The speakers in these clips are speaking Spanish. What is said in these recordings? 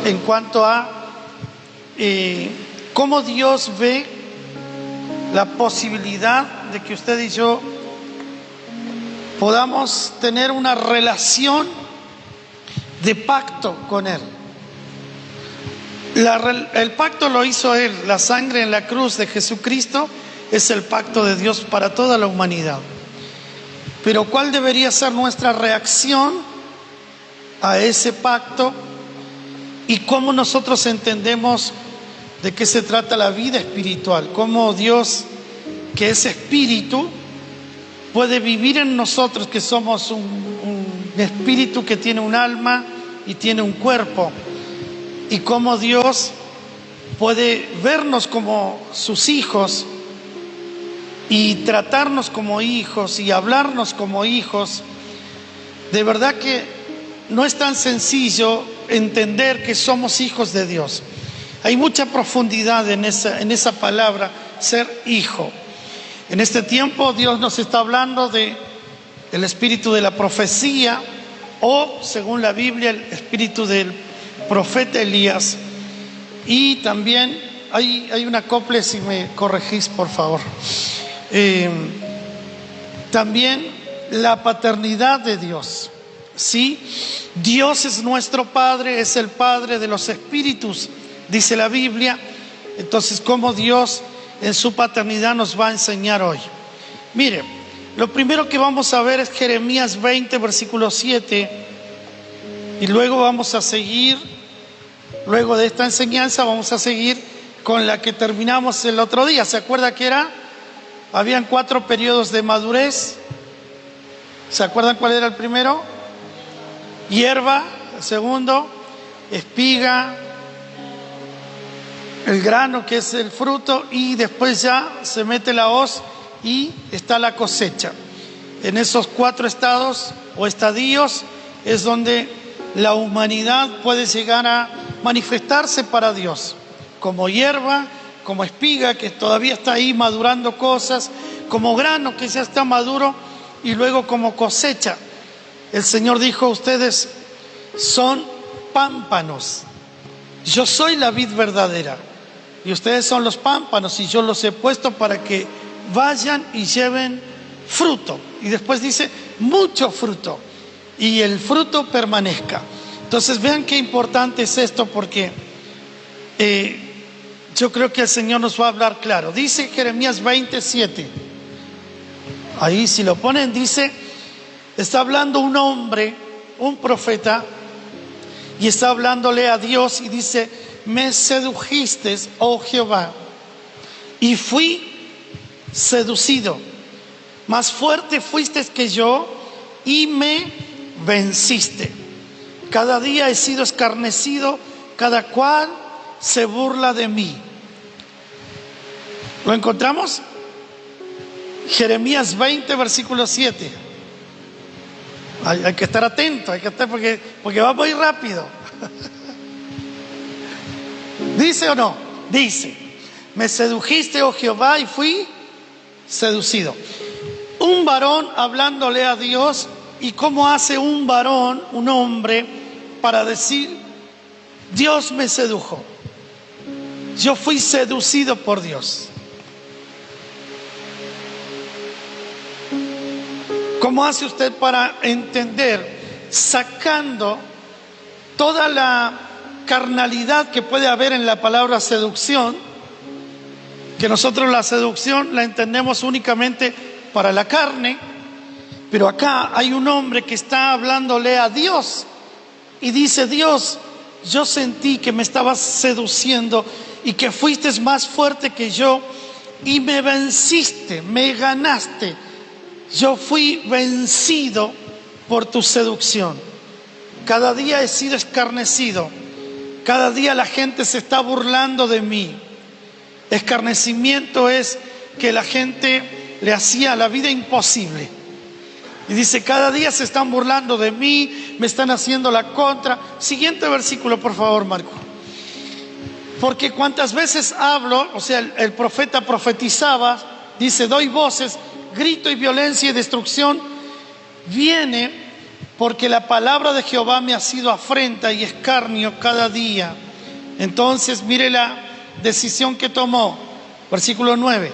en cuanto a cómo Dios ve la posibilidad de que usted y yo podamos tener una relación de pacto con Él. El pacto lo hizo Él, la sangre en la cruz de Jesucristo es el pacto de Dios para toda la humanidad. Pero ¿cuál debería ser nuestra reacción a ese pacto? Y cómo nosotros entendemos de qué se trata la vida espiritual, cómo Dios, que es espíritu, puede vivir en nosotros, que somos un espíritu que tiene un alma y tiene un cuerpo, y cómo Dios puede vernos como sus hijos y tratarnos como hijos y hablarnos como hijos. De verdad que no es tan sencillo entender que somos hijos de Dios. Hay mucha profundidad en esa palabra, ser hijo. En este tiempo Dios nos está hablando del espíritu de la profecía, o según la Biblia, el espíritu del profeta Elías. Y también hay una acople, si me corregís por favor. También la paternidad de Dios, ¿sí? Dios es nuestro Padre, es el Padre de los espíritus, dice la Biblia. Entonces, ¿cómo Dios en su paternidad nos va a enseñar hoy? Mire, lo primero que vamos a ver es Jeremías 20, versículo 7, y luego vamos a seguir, luego de esta enseñanza vamos a seguir con la que terminamos el otro día. ¿Se acuerda que habían 4 periodos de madurez? ¿Se acuerdan cuál era el primero? Hierba, el segundo, espiga, el grano que es el fruto, y después ya se mete la hoz y está la cosecha. En esos 4 estados o estadios es donde la humanidad puede llegar a manifestarse para Dios, como hierba, como espiga que todavía está ahí madurando cosas, como grano que ya está maduro, y luego como cosecha. El Señor dijo: ustedes son pámpanos, yo soy la vid verdadera y ustedes son los pámpanos, y yo los he puesto para que vayan y lleven fruto. Y después dice mucho fruto, y el fruto permanezca. Entonces vean qué importante es esto, porque yo creo que el Señor nos va a hablar claro. Dice Jeremías 27, ahí si lo ponen, dice, está hablando un hombre, un profeta, y está hablándole a Dios y dice: me sedujiste, oh Jehová, y fui seducido, más fuerte fuiste que yo y me venciste. Cada día he sido escarnecido, cada cual se burla de mí. ¿Lo encontramos? Jeremías 20, versículo 7. Hay que estar atento, hay que estar porque va muy rápido. ¿Dice o no? Dice: me sedujiste, oh Jehová, y fui seducido. Un varón hablándole a Dios. ¿Y cómo hace un varón, un hombre, para decir: Dios me sedujo, yo fui seducido por Dios? ¿Cómo hace usted para entender, sacando toda la carnalidad que puede haber en la palabra seducción, que nosotros la seducción la entendemos únicamente para la carne, pero acá hay un hombre que está hablándole a Dios y dice: Dios, yo sentí que me estabas seduciendo y que fuiste más fuerte que yo y me venciste, me ganaste. Yo fui vencido por tu seducción. Cada día he sido escarnecido, cada día la gente se está burlando de mí. Escarnecimiento es que la gente le hacía la vida imposible. Y dice: cada día se están burlando de mí, me están haciendo la contra. Siguiente versículo, por favor, Marco. Porque cuantas veces hablo, o sea, el profeta profetizaba, dice: doy voces, grito y violencia y destrucción viene porque la palabra de Jehová me ha sido afrenta y escarnio cada día. Entonces, mire la decisión que tomó, versículo 9.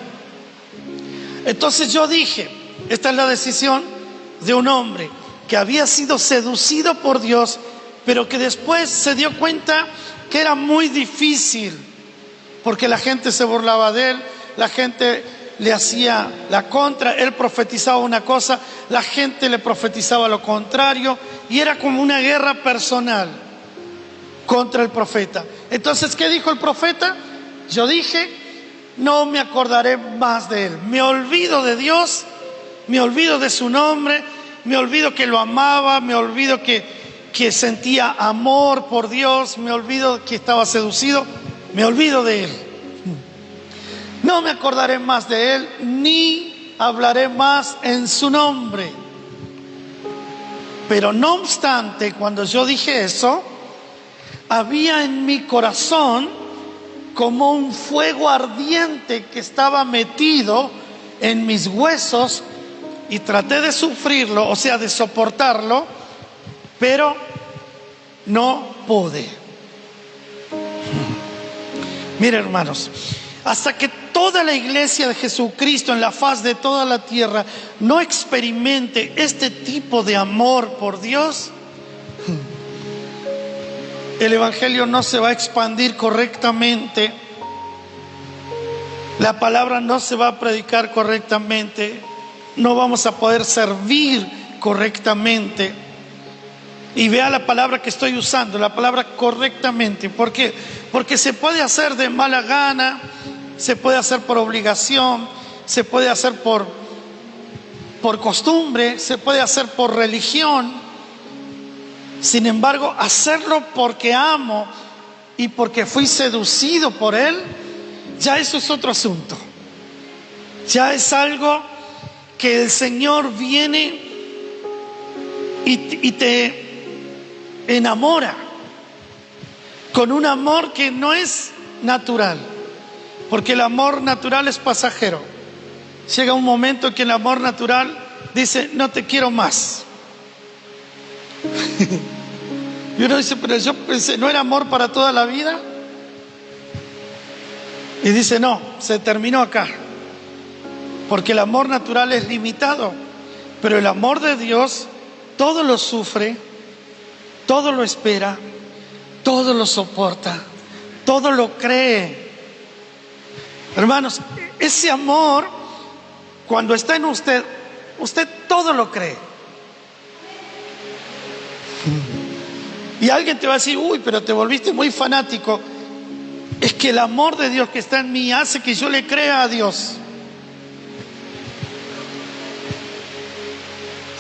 Entonces yo dije, esta es la decisión de un hombre que había sido seducido por Dios, pero que después se dio cuenta que era muy difícil, porque la gente se burlaba de él, la gente le hacía la contra, él profetizaba una cosa, la gente le profetizaba lo contrario, y era como una guerra personal contra el profeta. Entonces, ¿qué dijo el profeta? Yo dije, no me acordaré más de él, me olvido de Dios, me olvido de su nombre, me olvido que lo amaba, me olvido que sentía amor por Dios, me olvido que estaba seducido, me olvido de él. No me acordaré más de él, ni hablaré más en su nombre. Pero no obstante, cuando yo dije eso, había en mi corazón como un fuego ardiente que estaba metido en mis huesos, y traté de sufrirlo, o sea, de soportarlo, pero no pude. Mire, hermanos, hasta que toda la iglesia de Jesucristo en la faz de toda la tierra no experimente este tipo de amor por Dios, el evangelio no se va a expandir correctamente, la palabra no se va a predicar correctamente, no vamos a poder servir correctamente. Y vea la palabra que estoy usando, la palabra correctamente. ¿Por qué? Porque se puede hacer de mala gana, se puede hacer por obligación, se puede hacer por costumbre, se puede hacer por religión. Sin embargo, hacerlo porque amo y porque fui seducido por él, ya eso es otro asunto. Ya es algo que el Señor viene y te enamora con un amor que no es natural, porque el amor natural es pasajero. Llega un momento en que el amor natural dice, no te quiero más. Y uno dice, pero yo pensé, ¿no era amor para toda la vida? Y dice, no, se terminó acá, porque el amor natural es limitado, pero el amor de Dios todo lo sufre, todo lo espera, todo lo soporta, todo lo cree. Hermanos, ese amor, cuando está en usted, usted todo lo cree. Y alguien te va a decir, uy, pero te volviste muy fanático. Es que el amor de Dios que está en mí hace que yo le crea a Dios.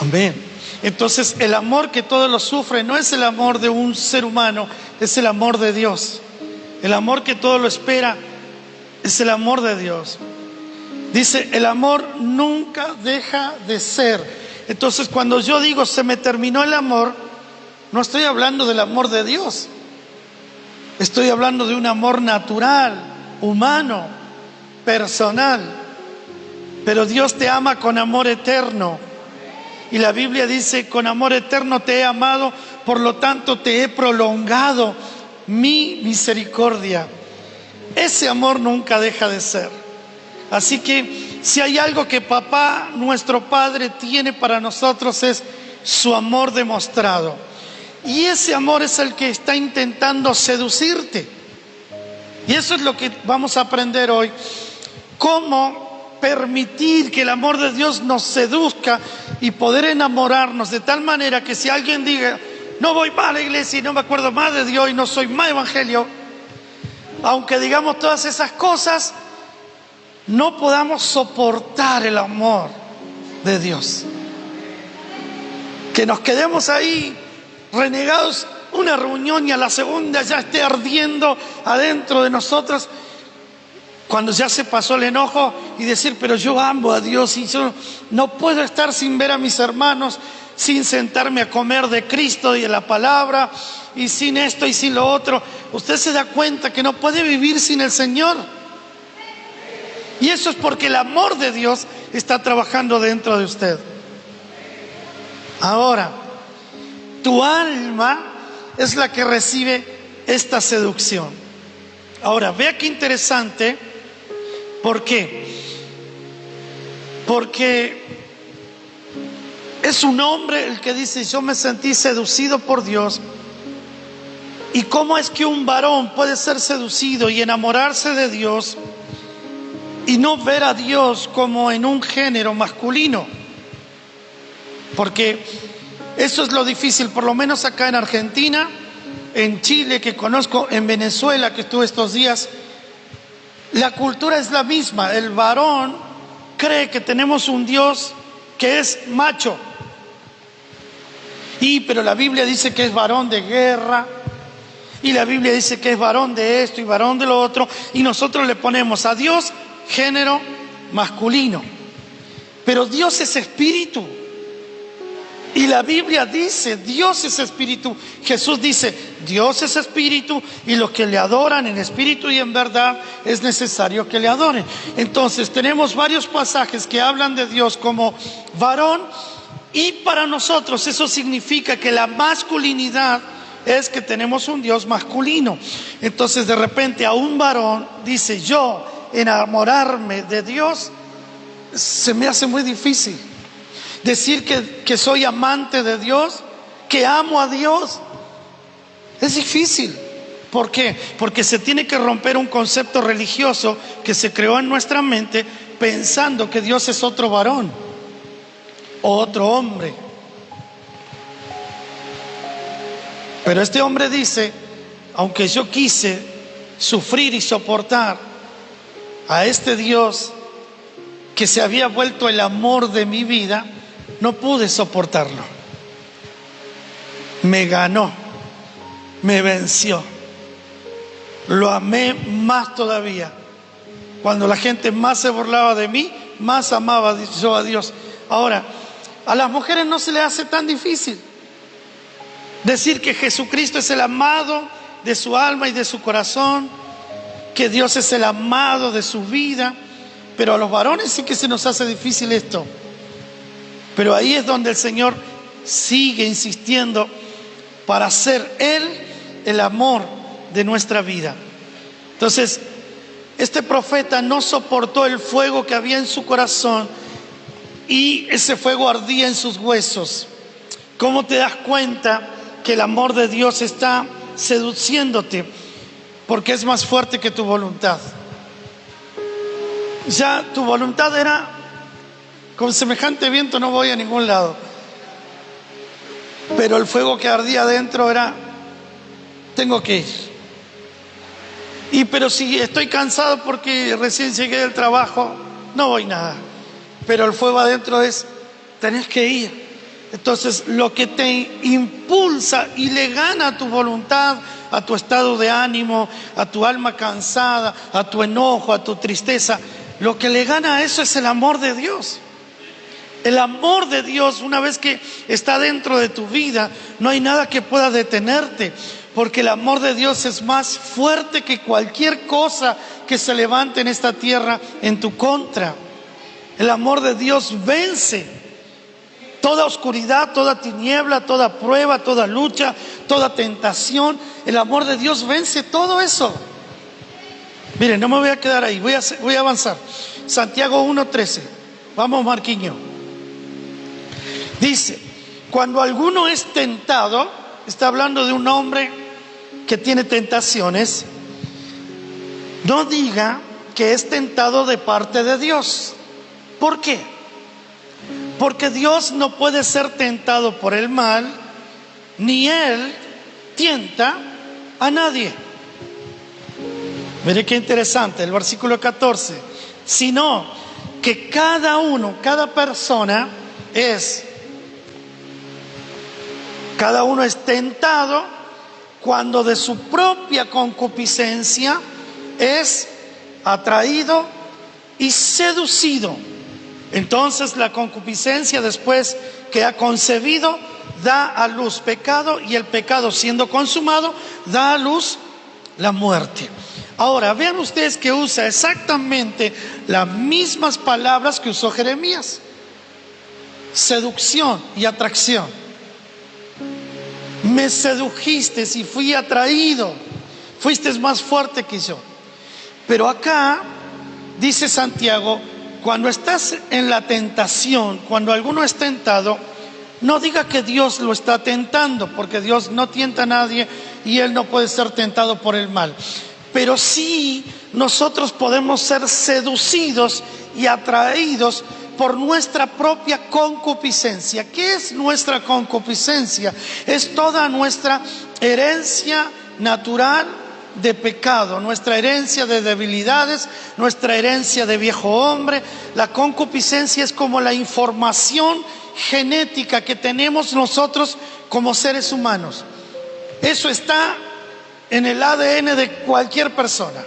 Amén. Entonces, el amor que todo lo sufre no es el amor de un ser humano, es el amor de Dios. El amor que todo lo espera es el amor de Dios. Dice, el amor nunca deja de ser. Entonces, cuando yo digo se me terminó el amor, no estoy hablando del amor de Dios. Estoy hablando de un amor natural, humano, personal. Pero Dios te ama con amor eterno. Y la Biblia dice, con amor eterno te he amado, por lo tanto te he prolongado mi misericordia. Ese amor nunca deja de ser. Así que si hay algo que papá, nuestro Padre, tiene para nosotros es su amor demostrado. Y ese amor es el que está intentando seducirte. Y eso es lo que vamos a aprender hoy. Cómo permitir que el amor de Dios nos seduzca y poder enamorarnos de tal manera que si alguien diga, no voy más a la iglesia y no me acuerdo más de Dios y no soy más evangelio, aunque digamos todas esas cosas, no podamos soportar el amor de Dios. Que nos quedemos ahí renegados una reunión y a la segunda ya esté ardiendo adentro de nosotros, cuando ya se pasó el enojo, y decir, pero yo amo a Dios y yo no puedo estar sin ver a mis hermanos, sin sentarme a comer de Cristo y de la palabra, y sin esto y sin lo otro. Usted se da cuenta que no puede vivir sin el Señor. Y eso es porque el amor de Dios está trabajando dentro de usted. Ahora, Tu alma es la que recibe esta seducción. Ahora, vea qué interesante. ¿Por qué? Porque es un hombre el que dice: yo me sentí seducido por Dios. ¿Y cómo es que un varón puede ser seducido y enamorarse de Dios y no ver a Dios como en un género masculino? Porque eso es lo difícil, por lo menos acá en Argentina, en Chile, que conozco, en Venezuela, que estuve estos días. La cultura es la misma. El varón cree que tenemos un Dios que es macho. Pero la Biblia dice que es varón de guerra. Y la Biblia dice que es varón de esto y varón de lo otro. Y nosotros le ponemos a Dios género masculino. Pero Dios es espíritu. Y la Biblia dice: Dios es espíritu. Jesús dice: Dios es espíritu, y los que le adoran en espíritu y en verdad es necesario que le adoren. Entonces tenemos varios pasajes que hablan de Dios como varón, y para nosotros eso significa que la masculinidad es que tenemos un Dios masculino. Entonces de repente a un varón dice: yo enamorarme de Dios se me hace muy difícil. Decir que soy amante de Dios, que amo a Dios, es difícil. ¿Por qué? Porque se tiene que romper un concepto religioso que se creó en nuestra mente, pensando que Dios es otro varón o otro hombre. Pero este hombre dice: aunque yo quise sufrir y soportar a este Dios que se había vuelto el amor de mi vida, no pude soportarlo. Me ganó, me venció. Lo amé más todavía. Cuando la gente más se burlaba de mí, más amaba yo a Dios. Ahora, a las mujeres no se les hace tan difícil decir que Jesucristo es el amado de su alma y de su corazón, que Dios es el amado de su vida. Pero a los varones sí que se nos hace difícil esto. Pero ahí es donde el Señor sigue insistiendo para ser Él el amor de nuestra vida. Entonces, este profeta no soportó el fuego que había en su corazón, y ese fuego ardía en sus huesos. ¿Cómo te das cuenta que el amor de Dios está seduciéndote? Porque es más fuerte que tu voluntad. Ya tu voluntad era: con semejante viento no voy a ningún lado. Pero el fuego que ardía adentro era: tengo que ir. Pero si estoy cansado porque recién llegué del trabajo, no voy nada. Pero el fuego adentro es: tenés que ir. Entonces lo que te impulsa y le gana a tu voluntad, a tu estado de ánimo, a tu alma cansada, a tu enojo, a tu tristeza, lo que le gana a eso es el amor de Dios. El amor de Dios, una vez que está dentro de tu vida, no hay nada que pueda detenerte, porque el amor de Dios es más fuerte que cualquier cosa que se levante en esta tierra en tu contra. El amor de Dios vence toda oscuridad, toda tiniebla, toda prueba, toda lucha, toda tentación. El amor de Dios vence todo eso. Miren, no me voy a quedar ahí, voy a avanzar. Santiago 1:13. Vamos, Marquiño. Dice: cuando alguno es tentado, está hablando de un hombre que tiene tentaciones, no diga que es tentado de parte de Dios. ¿Por qué? Porque Dios no puede ser tentado por el mal, ni Él tienta a nadie. Mire qué interesante el versículo 14. Sino que cada persona es tentado cuando de su propia concupiscencia es atraído y seducido. Entonces la concupiscencia, después que ha concebido, da a luz pecado, y el pecado, siendo consumado, da a luz la muerte. Ahora, vean ustedes que usa exactamente las mismas palabras que usó Jeremías: seducción y atracción. me sedujiste y fui atraído, fuiste más fuerte que yo. Pero acá dice Santiago, cuando estás en la tentación, cuando alguno es tentado, no diga que Dios lo está tentando, porque Dios no tienta a nadie y Él no puede ser tentado por el mal. Pero sí nosotros podemos ser seducidos y atraídos por nuestra propia concupiscencia. ¿Qué es nuestra concupiscencia? Es toda nuestra herencia natural de pecado, nuestra herencia de debilidades, nuestra herencia de viejo hombre. La concupiscencia es como la información genética que tenemos nosotros como seres humanos. Eso está en el ADN de cualquier persona.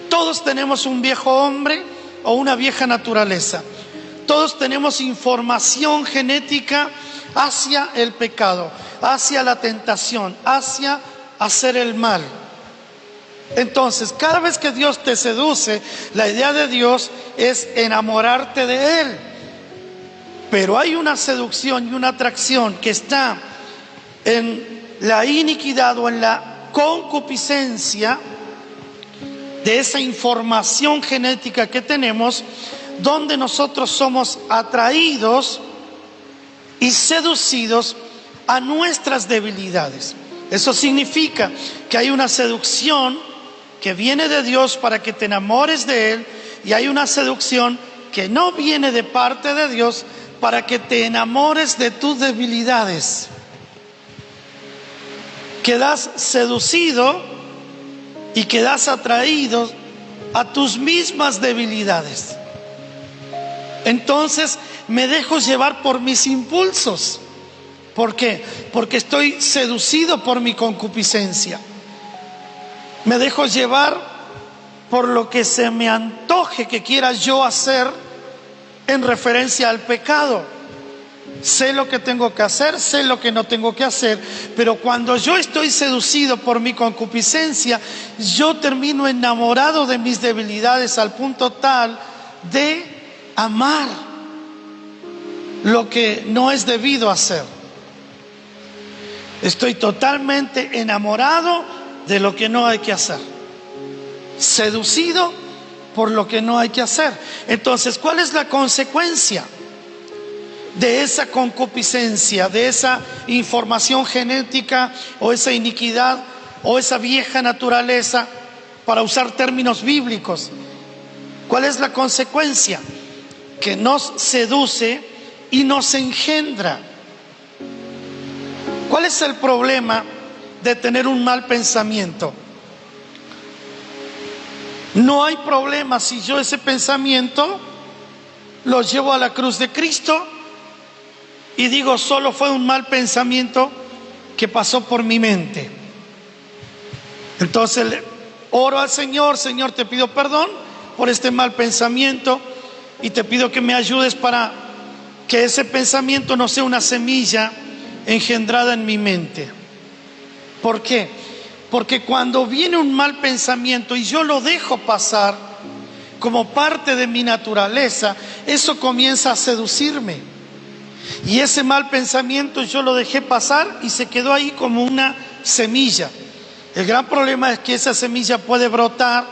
Todos tenemos un viejo hombre o una vieja naturaleza. Todos tenemos información genética hacia el pecado, hacia la tentación, hacia hacer el mal. Entonces, cada vez que Dios te seduce, la idea de Dios es enamorarte de Él. Pero hay una seducción y una atracción que está en la iniquidad o en la concupiscencia de esa información genética que tenemos, donde nosotros somos atraídos y seducidos a nuestras debilidades. Eso significa que hay una seducción que viene de Dios para que te enamores de Él, y hay una seducción que no viene de parte de Dios para que te enamores de tus debilidades. Quedas seducido y quedas atraído a tus mismas debilidades. Entonces me dejo llevar por mis impulsos. ¿Por qué? Porque estoy seducido por mi concupiscencia. Me dejo llevar por lo que se me antoje que quiera yo hacer en referencia al pecado. Sé lo que tengo que hacer, sé lo que no tengo que hacer, pero cuando yo estoy seducido por mi concupiscencia, yo termino enamorado de mis debilidades al punto tal de amar lo que no es debido hacer. Estoy totalmente enamorado de lo que no hay que hacer, seducido por lo que no hay que hacer. Entonces, ¿cuál es la consecuencia de esa concupiscencia, de esa información genética o esa iniquidad o esa vieja naturaleza, para usar términos bíblicos? ¿Cuál es la consecuencia? Que nos seduce y nos engendra. ¿Cuál es el problema de tener un mal pensamiento? No hay problema si yo ese pensamiento lo llevo a la cruz de Cristo y digo, solo fue un mal pensamiento que pasó por mi mente. Entonces oro al Señor: Señor, te pido perdón por este mal pensamiento y te pido que me ayudes para que ese pensamiento no sea una semilla engendrada en mi mente. ¿Por qué? Porque cuando viene un mal pensamiento y yo lo dejo pasar como parte de mi naturaleza, eso comienza a seducirme. Y ese mal pensamiento yo lo dejé pasar y se quedó ahí como una semilla. El gran problema es que esa semilla puede brotar,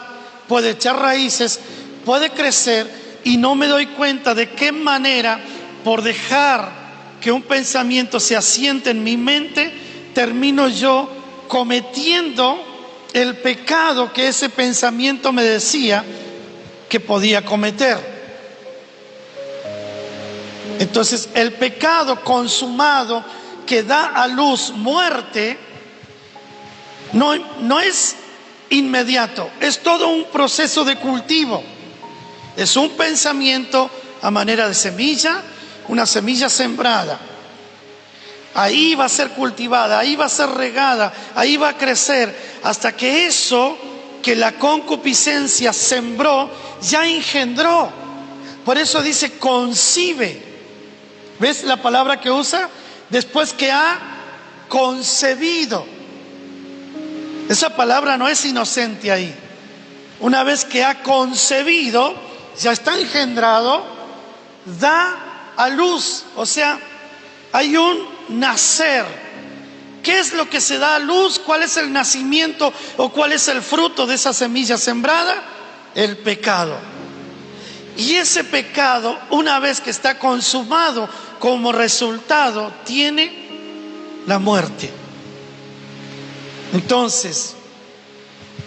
puede echar raíces, puede crecer, y no me doy cuenta de qué manera, por dejar que un pensamiento se asiente en mi mente, termino yo cometiendo el pecado que ese pensamiento me decía que podía cometer. Entonces, el pecado consumado que da a luz muerte no es inmediato, es todo un proceso de cultivo. Es un pensamiento a manera de semilla, una semilla sembrada. Ahí va a ser cultivada, ahí va a ser regada, ahí va a crecer, hasta que eso que la concupiscencia sembró ya engendró. Por eso dice concibe. ¿Ves la palabra que usa? Después que ha concebido. Esa palabra no es inocente ahí. Una vez que ha concebido, ya está engendrado, da a luz. O sea, hay un nacer qué es lo que se da a luz? ¿Cuál es el nacimiento o cuál es el fruto de esa semilla sembrada? El pecado. Y ese pecado, una vez que está consumado, como resultado tiene la muerte. Entonces,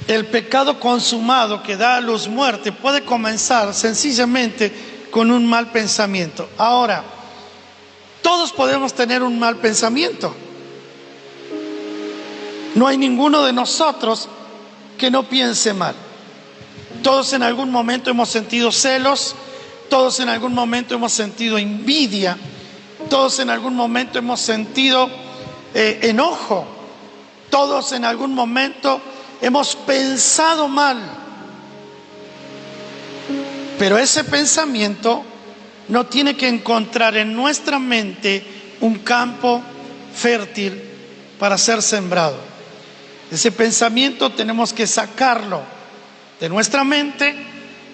el pecado consumado que da a luz muerte puede comenzar sencillamente con un mal pensamiento. Ahora, todos podemos tener un mal pensamiento. No hay ninguno de nosotros que no piense mal. Todos en algún momento hemos sentido celos, todos en algún momento hemos sentido envidia, todos en algún momento hemos sentido enojo, todos en algún momento hemos pensado mal. Pero ese pensamiento no tiene que encontrar en nuestra mente un campo fértil para ser sembrado. Ese pensamiento tenemos que sacarlo de nuestra mente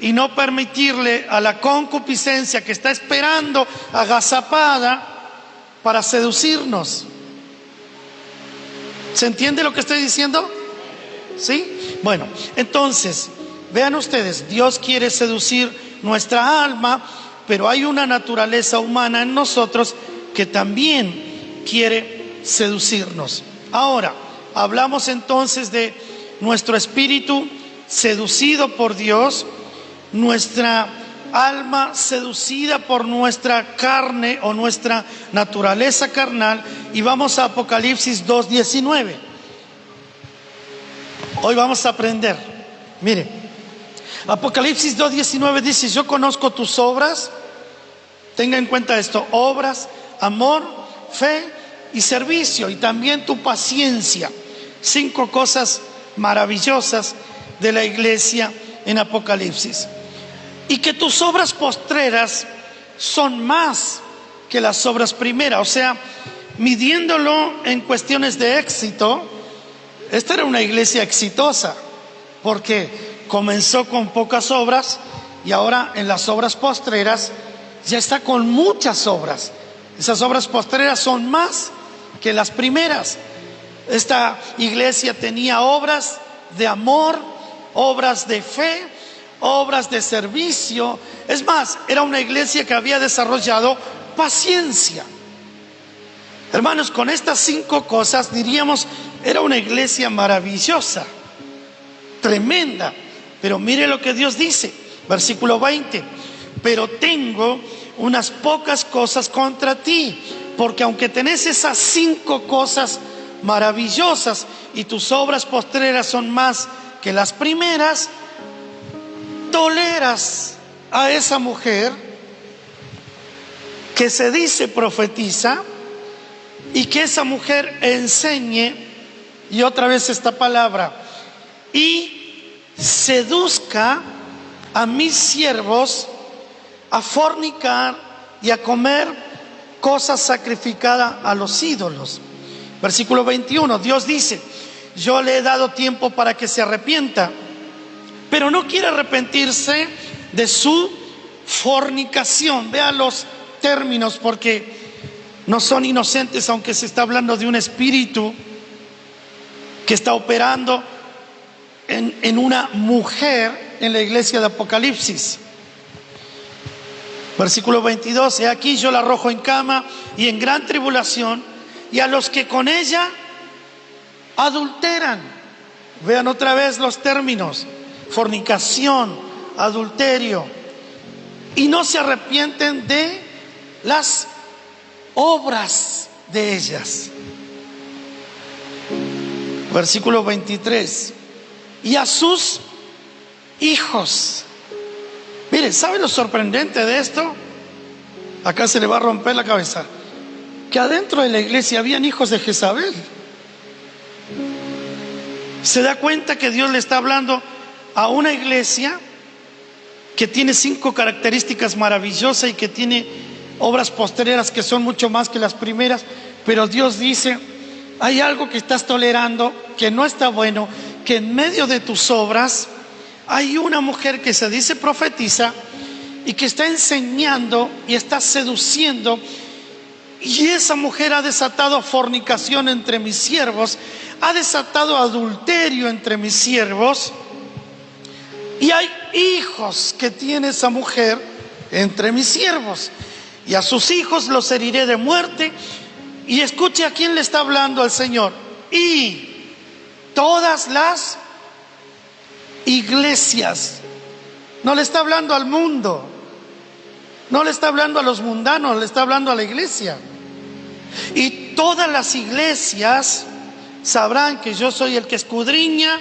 y no permitirle a la concupiscencia que está esperando agazapada para seducirnos. ¿Se entiende lo que estoy diciendo? ¿Sí? Bueno, entonces, vean ustedes, Dios quiere seducir nuestra alma, pero hay una naturaleza humana en nosotros que también quiere seducirnos. Ahora, hablamos entonces de nuestro espíritu seducido por Dios, nuestra alma seducida por nuestra carne o nuestra naturaleza carnal, y vamos a Apocalipsis 2:19. Hoy vamos a aprender. Mire, Apocalipsis 2:19 dice: yo conozco tus obras. Tenga en cuenta esto: obras, amor, fe y servicio, y también tu paciencia. 5 cosas maravillosas de la iglesia en Apocalipsis. Y que tus obras postreras son más que las obras primeras. O sea, midiéndolo en cuestiones de éxito, esta era una iglesia exitosa, porque comenzó con pocas obras y ahora en las obras postreras ya está con muchas obras. Esas obras postreras son más que las primeras. Esta iglesia tenía obras de amor, obras de fe, obras de servicio. Es más, era una iglesia que había desarrollado paciencia. Hermanos, con estas 5 cosas diríamos, era una iglesia maravillosa, tremenda. Pero mire lo que Dios dice, versículo 20: pero tengo unas pocas cosas contra ti, porque aunque tenés esas 5 cosas maravillosas y tus obras postreras son más que las primeras, toleras a esa mujer que se dice profetiza, y que esa mujer enseñe, y otra vez esta palabra, y seduzca a mis siervos a fornicar y a comer cosas sacrificadas a los ídolos. Versículo 21, Dios dice: yo le he dado tiempo para que se arrepienta, pero no quiere arrepentirse de su fornicación. Vean los términos, porque no son inocentes, aunque se está hablando de un espíritu que está operando en una mujer en la iglesia de Apocalipsis. Versículo 22, he aquí yo la arrojo en cama y en gran tribulación, y a los que con ella adulteran. Vean otra vez los términos: fornicación, adulterio, y no se arrepienten de las obras de ellas. Versículo 23, y a sus hijos. Miren, ¿saben lo sorprendente de esto? Acá se le va a romper la cabeza, que adentro de la iglesia habían hijos de Jezabel. Se da cuenta que Dios le está hablando a una iglesia que tiene 5 características maravillosas y que tiene obras postreras que son mucho más que las primeras, pero Dios dice: hay algo que estás tolerando que no está bueno, que en medio de tus obras hay una mujer que se dice profetiza y que está enseñando y está seduciendo Y esa mujer ha desatado fornicación entre mis siervos, ha desatado adulterio entre mis siervos, y hay hijos que tiene esa mujer entre mis siervos, y a sus hijos los heriré de muerte. Y escuche a quién le está hablando al Señor. Y todas las iglesias, no le está hablando al mundo, no le está hablando a los mundanos, le está hablando a la iglesia. Y todas las iglesias sabrán que yo soy el que escudriña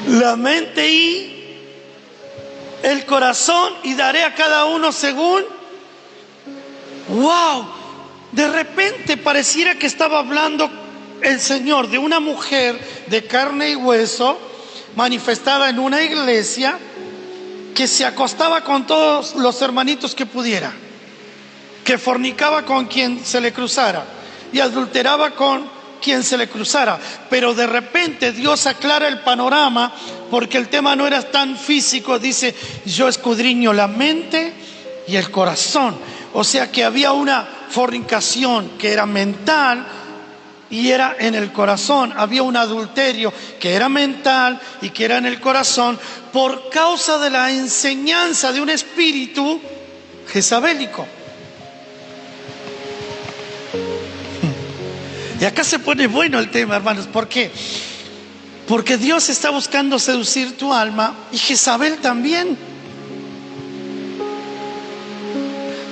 la mente y el corazón, y daré a cada uno según. ¡Wow! De repente pareciera que estaba hablando el Señor de una mujer de carne y hueso, manifestada en una iglesia, que se acostaba con todos los hermanitos que pudiera, que fornicaba con quien se le cruzara y adulteraba con quien se le cruzara. Pero de repente Dios aclara el panorama, porque el tema no era tan físico. Dice: yo escudriño la mente y el corazón. O sea que había una fornicación que era mental y era en el corazón. Había un adulterio que era mental y que era en el corazón, por causa de la enseñanza de un espíritu jezabélico. Y acá se pone bueno el tema, hermanos. ¿Por qué? Porque Dios está buscando seducir tu alma, y Jezabel también.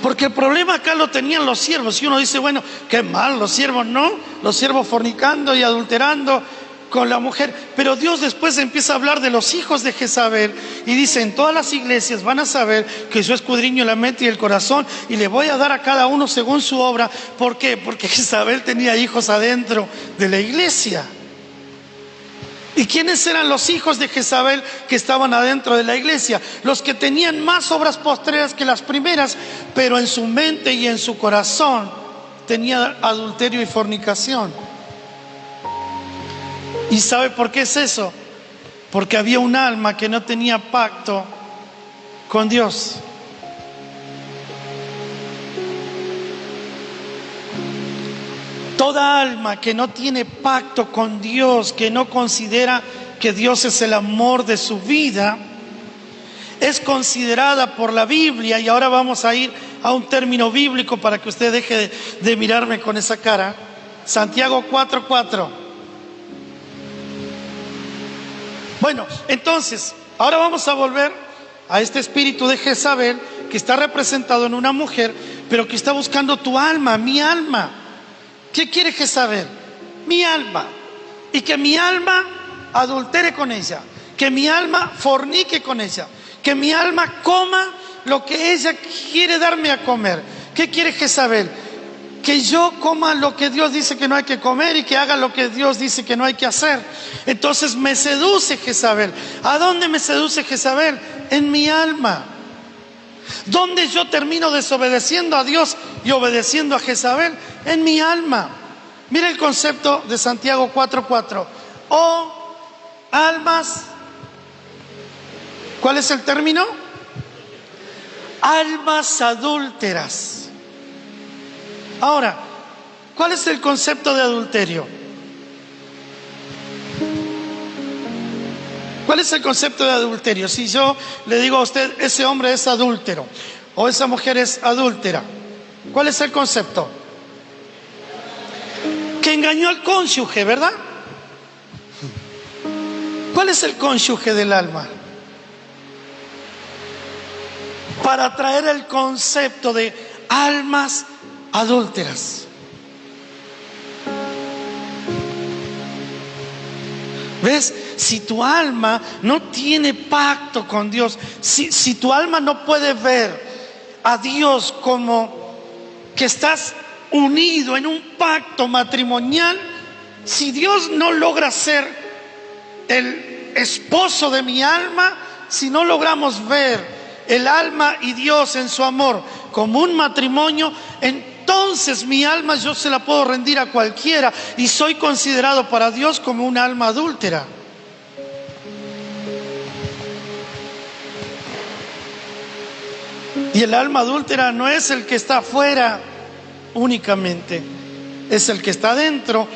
Porque el problema acá lo tenían los siervos. Y uno dice: bueno, qué mal, los siervos no, los siervos fornicando y adulterando con la mujer. Pero Dios después empieza a hablar de los hijos de Jezabel y dice: en todas las iglesias van a saber que yo escudriño la mente y el corazón, y le voy a dar a cada uno según su obra. ¿Por qué? Porque Jezabel tenía hijos adentro de la iglesia. ¿Y quiénes eran los hijos de Jezabel que estaban adentro de la iglesia? Los que tenían más obras postreras que las primeras, pero en su mente y en su corazón tenía adulterio y fornicación. ¿Y sabe por qué es eso? Porque había un alma que no tenía pacto con Dios. Toda alma que no tiene pacto con Dios, que no considera que Dios es el amor de su vida, es considerada por la Biblia. Y ahora vamos a ir a un término bíblico para que usted deje de mirarme con esa cara. Santiago 4:4. Bueno, entonces, ahora vamos a volver a este espíritu de Jezabel, que está representado en una mujer, pero que está buscando tu alma, mi alma. ¿Qué quiere Jezabel? Mi alma. Y que mi alma adultere con ella, que mi alma fornique con ella, que mi alma coma lo que ella quiere darme a comer. ¿Qué quiere Jezabel? Que yo coma lo que Dios dice que no hay que comer, y que haga lo que Dios dice que no hay que hacer. Entonces me seduce Jezabel. ¿A dónde me seduce Jezabel? En mi alma. ¿Dónde yo termino desobedeciendo a Dios y obedeciendo a Jezabel? En mi alma. Mira el concepto de Santiago 4:4. Oh almas, ¿cuál es el término? Almas adúlteras. Ahora, ¿cuál es el concepto de adulterio? ¿Cuál es el concepto de adulterio? Si yo le digo a usted: ese hombre es adúltero, o esa mujer es adúltera, ¿cuál es el concepto? Que engañó al cónyuge, ¿verdad? ¿Cuál es el cónyuge del alma? Para traer el concepto de almas adúlteras. ¿Ves? Si tu alma no tiene pacto con Dios, si tu alma no puede ver a Dios como que estás unido en un pacto matrimonial, si Dios no logra ser el esposo de mi alma, si no logramos ver el alma y Dios en su amor como un matrimonio, entonces mi alma yo se la puedo rendir a cualquiera, y soy considerado para Dios como un alma adúltera. Y el alma adúltera no es el que está afuera únicamente, es el que está adentro,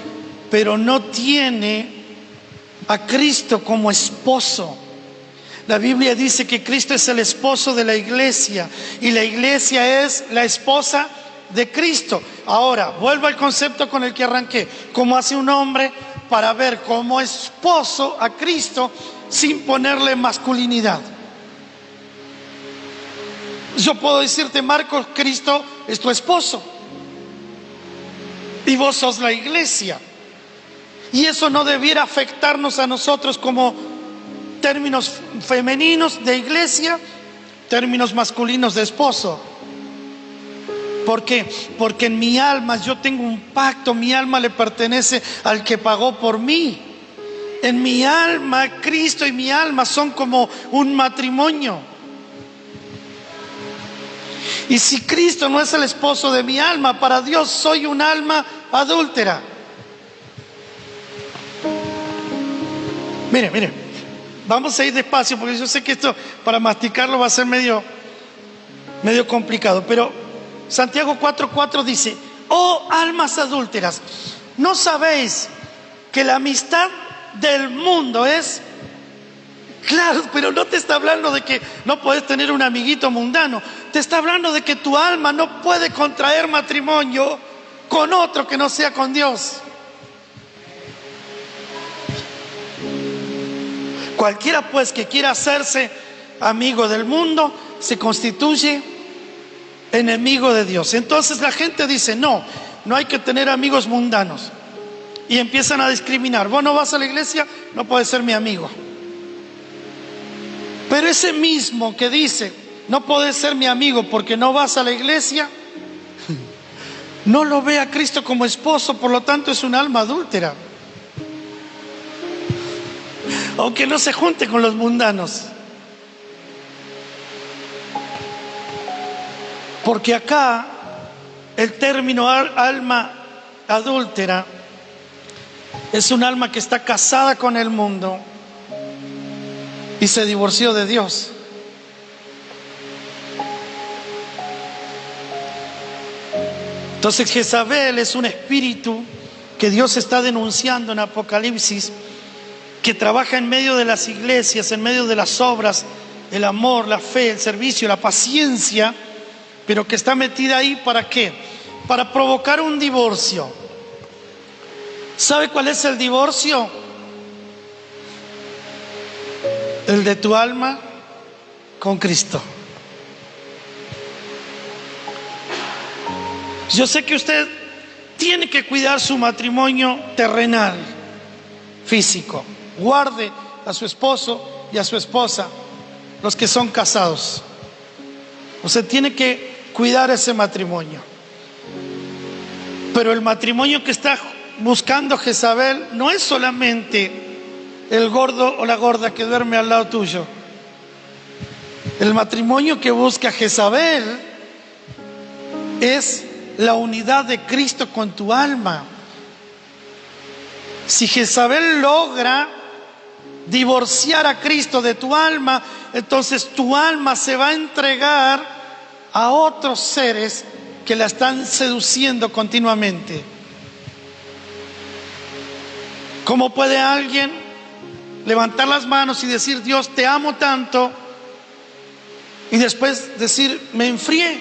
pero no tiene a Cristo como esposo. La Biblia dice que Cristo es el esposo de la iglesia y la iglesia es la esposa de Cristo. Ahora, vuelvo al concepto con el que arranqué. ¿Cómo hace un hombre para ver como esposo a Cristo sin ponerle masculinidad? Yo puedo decirte, Marcos, Cristo es tu esposo y vos sos la iglesia. Y eso no debiera afectarnos a nosotros como términos femeninos de iglesia, términos masculinos de esposo. ¿Por qué? Porque en mi alma yo tengo un pacto, mi alma le pertenece al que pagó por mí. En mi alma, Cristo y mi alma son como un matrimonio. Y si Cristo no es el esposo de mi alma, para Dios soy un alma adúltera. Mire, vamos a ir despacio porque yo sé que esto para masticarlo va a ser medio complicado. Pero Santiago 4:4 dice: oh almas adúlteras, ¿no sabéis que la amistad del mundo es... Claro, pero no te está hablando de que no puedes tener un amiguito mundano. Te está hablando de que tu alma no puede contraer matrimonio con otro que no sea con Dios. Cualquiera pues que quiera hacerse amigo del mundo se constituye enemigo de Dios. Entonces la gente dice, no hay que tener amigos mundanos. Y empiezan a discriminar. Vos no vas a la iglesia, no puedes ser mi amigo. Pero ese mismo que dice, no puedes ser mi amigo porque no vas a la iglesia, no lo ve a Cristo como esposo, por lo tanto es un alma adúltera. Aunque no se junte con los mundanos. Porque acá el término alma adúltera es un alma que está casada con el mundo y se divorció de Dios. Entonces Jezabel es un espíritu que Dios está denunciando en Apocalipsis, que trabaja en medio de las iglesias, en medio de las obras, el amor, la fe, el servicio, la paciencia, pero que está metida ahí ¿para qué? Para provocar un divorcio. ¿Sabe cuál es el divorcio? El de tu alma con Cristo. Yo sé que usted tiene que cuidar su matrimonio terrenal, físico. Guarde a su esposo y a su esposa, los que son casados. Usted tiene que cuidar ese matrimonio. Pero el matrimonio que está buscando Jezabel no es solamente el gordo o la gorda que duerme al lado tuyo. El matrimonio que busca Jezabel es la unidad de Cristo con tu alma. Si Jezabel logra divorciar a Cristo de tu alma, entonces tu alma se va a entregar a otros seres que la están seduciendo continuamente. ¿Cómo puede alguien levantar las manos y decir, Dios, te amo tanto, y después decir, me enfrié,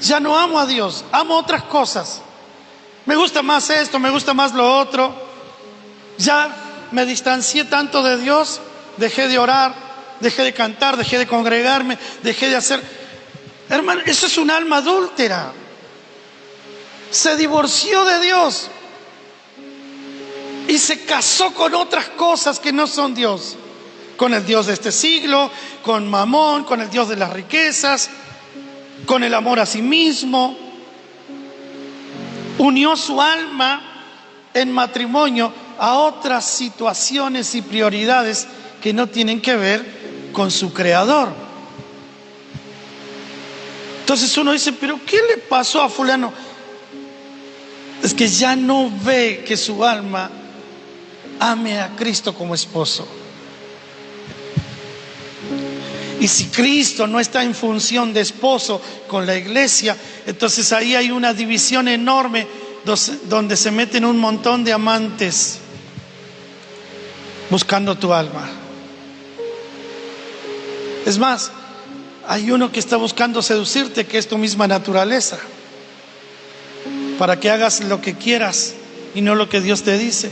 ya no amo a Dios, amo otras cosas, me gusta más esto, me gusta más lo otro, ya me distancié tanto de Dios, dejé de orar, dejé de cantar, dejé de congregarme, dejé de hacer... Hermano, eso es un alma adúltera, se divorció de Dios y se casó con otras cosas que no son Dios, con el Dios de este siglo, con Mamón, con el Dios de las riquezas, con el amor a sí mismo. Unió su alma en matrimonio a otras situaciones y prioridades que no tienen que ver con su creador. Entonces uno dice, pero ¿qué le pasó a fulano? Es que ya no ve que su alma ame a Cristo como esposo. Y si Cristo no está en función de esposo con la iglesia, entonces ahí hay una división enorme donde se meten un montón de amantes buscando tu alma. Es más, hay uno que está buscando seducirte, que es tu misma naturaleza, para que hagas lo que quieras y no lo que Dios te dice.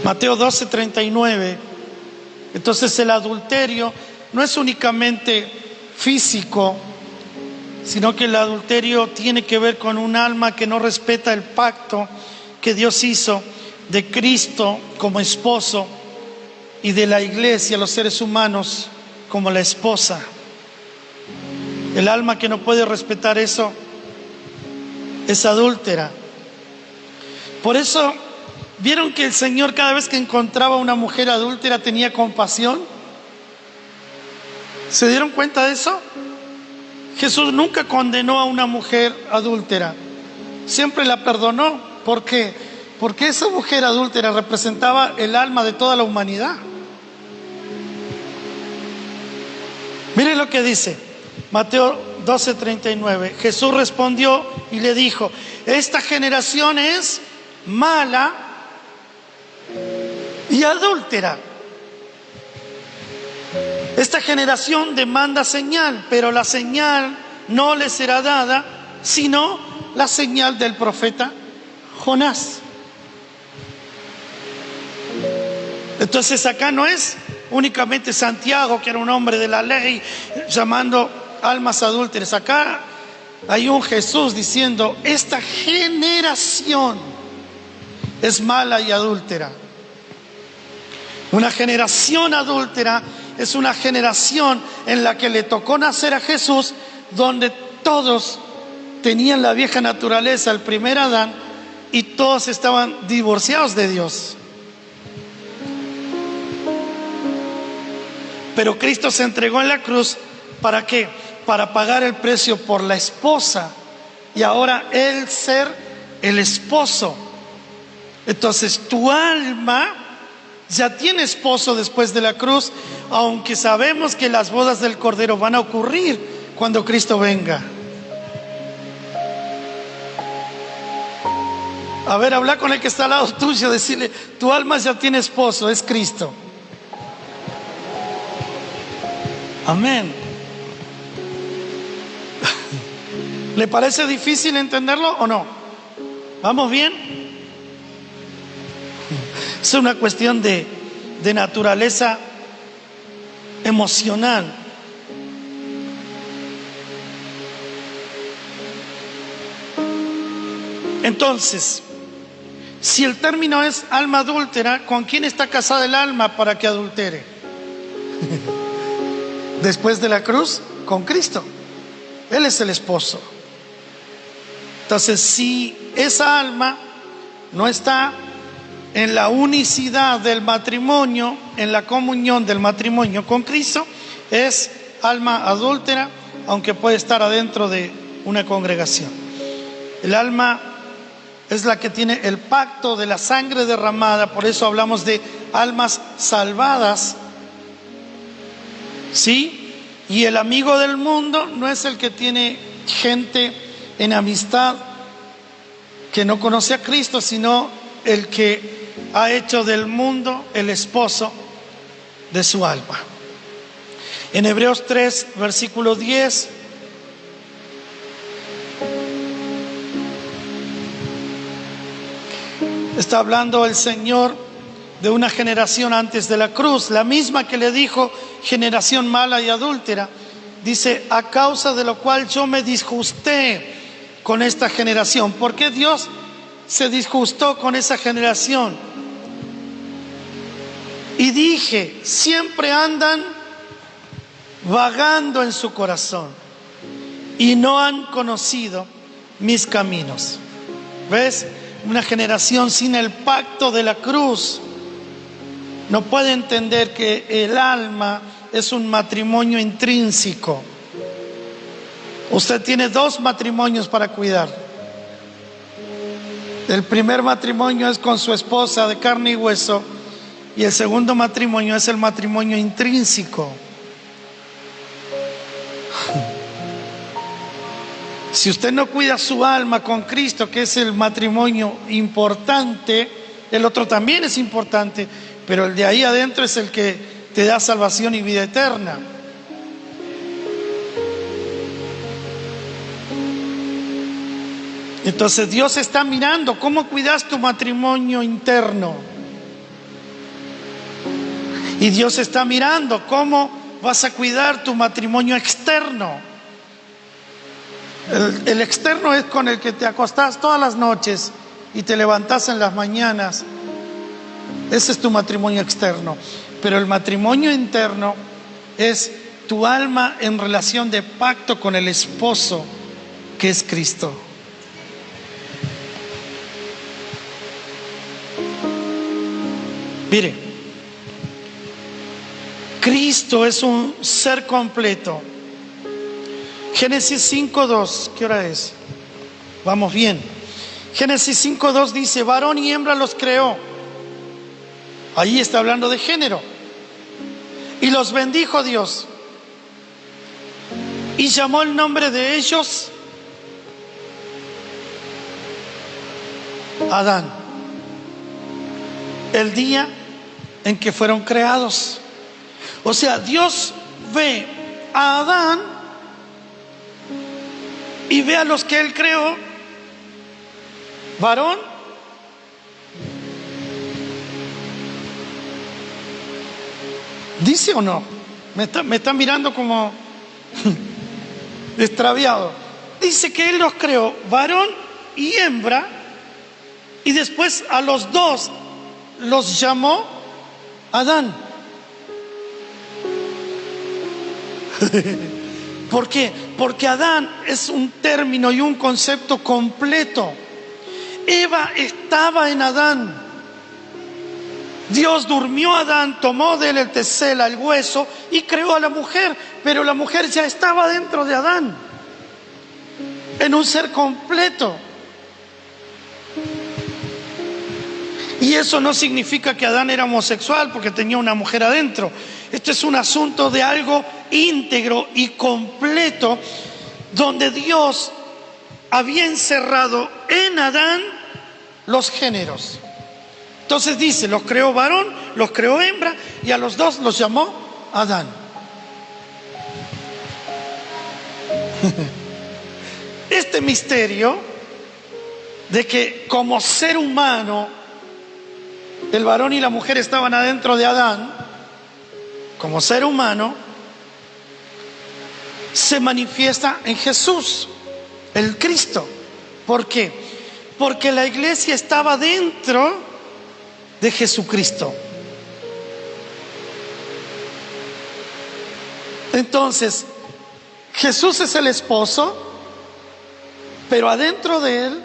Mateo 12:39. Entonces el adulterio no es únicamente físico, sino que el adulterio tiene que ver con un alma que no respeta el pacto que Dios hizo de Cristo como esposo y de la iglesia, los seres humanos, como la esposa. El alma que no puede respetar eso es adúltera. Por eso, ¿vieron que el Señor cada vez que encontraba a una mujer adúltera tenía compasión? ¿Se dieron cuenta de eso? Jesús nunca condenó a una mujer adúltera, siempre la perdonó. ¿Por qué? Porque esa mujer adúltera representaba el alma de toda la humanidad. Miren lo que dice Mateo 12:39. Jesús respondió y le dijo: esta generación es mala y adúltera. Esta generación demanda señal, pero la señal no le será dada, sino la señal del profeta Jonás. Entonces acá no es únicamente Santiago, que era un hombre de la ley, llamando almas adúlteras. Acá hay un Jesús diciendo: esta generación es mala y adúltera. Una generación adúltera es una generación en la que le tocó nacer a Jesús, donde todos tenían la vieja naturaleza, el primer Adán, y todos estaban divorciados de Dios. Pero Cristo se entregó en la cruz, ¿para qué? Para pagar el precio por la esposa, y ahora Él ser el esposo. Entonces tu alma ya tiene esposo después de la cruz, aunque sabemos que las bodas del Cordero van a ocurrir cuando Cristo venga. A ver, habla con el que está al lado tuyo, decirle: tu alma ya tiene esposo, es Cristo. Amén. ¿Le parece difícil entenderlo o no? ¿Vamos bien? Es una cuestión de naturaleza emocional. Entonces, si el término es alma adúltera, ¿con quién está casada el alma para que adultere? Después de la cruz, con Cristo. Él es el esposo. Entonces, si esa alma no está en la unicidad del matrimonio, en la comunión del matrimonio con Cristo, es alma adúltera, aunque puede estar adentro de una congregación. El alma es la que tiene el pacto de la sangre derramada, por eso hablamos de almas salvadas, ¿sí? Y el amigo del mundo no es el que tiene gente en amistad que no conoce a Cristo, sino el que ha hecho del mundo el esposo de su alma. En Hebreos 3, versículo 10, está hablando el Señor de una generación antes de la cruz, la misma que le dijo generación mala y adúltera. Dice: a causa de lo cual yo me disgusté con esta generación. ¿Por qué Dios se disgustó con esa generación? Y dije: siempre andan vagando en su corazón y no han conocido mis caminos. ¿Ves? Una generación sin el pacto de la cruz no puede entender que el alma es un matrimonio intrínseco. Usted tiene 2 matrimonios para cuidar. El primer matrimonio es con su esposa de carne y hueso, y el segundo matrimonio es el matrimonio intrínseco. Si usted no cuida su alma con Cristo, que es el matrimonio importante, el otro también es importante, pero el de ahí adentro es el que te da salvación y vida eterna. Entonces Dios está mirando cómo cuidas tu matrimonio interno. Y Dios está mirando cómo vas a cuidar tu matrimonio externo. El externo es con el que te acostás todas las noches y te levantás en las mañanas. Ese es tu matrimonio externo. Pero el matrimonio interno es tu alma en relación de pacto con el esposo, que es Cristo. Mire, Cristo es un ser completo. Génesis 5:2, ¿qué hora es? Vamos bien. Génesis 5:2 dice, varón y hembra los creó. Ahí está hablando de género. Y los bendijo Dios. Y llamó el nombre de ellos Adán. El día en que fueron creados. O sea, Dios ve a Adán y ve a los que Él creó, varón ¿dice o no? Me está mirando como extraviado. Dice que Él los creó, varón y hembra, y después a los dos los llamó Adán. ¿Por qué? Porque Adán es un término y un concepto completo. Eva estaba en Adán. Dios durmió a Adán, tomó de él el tesela, el hueso, y creó a la mujer, pero la mujer ya estaba dentro de Adán, en un ser completo. Y eso no significa que Adán era homosexual porque tenía una mujer adentro. Esto es un asunto de algo íntegro y completo, donde Dios había encerrado en Adán los géneros. Entonces dice, los creó varón, los creó hembra, y a los dos los llamó Adán. Este misterio de que como ser humano el varón y la mujer estaban adentro de Adán, como ser humano, se manifiesta en Jesús, el Cristo. ¿Por qué? Porque la iglesia estaba dentro de Jesucristo. Entonces, Jesús es el esposo, pero adentro de él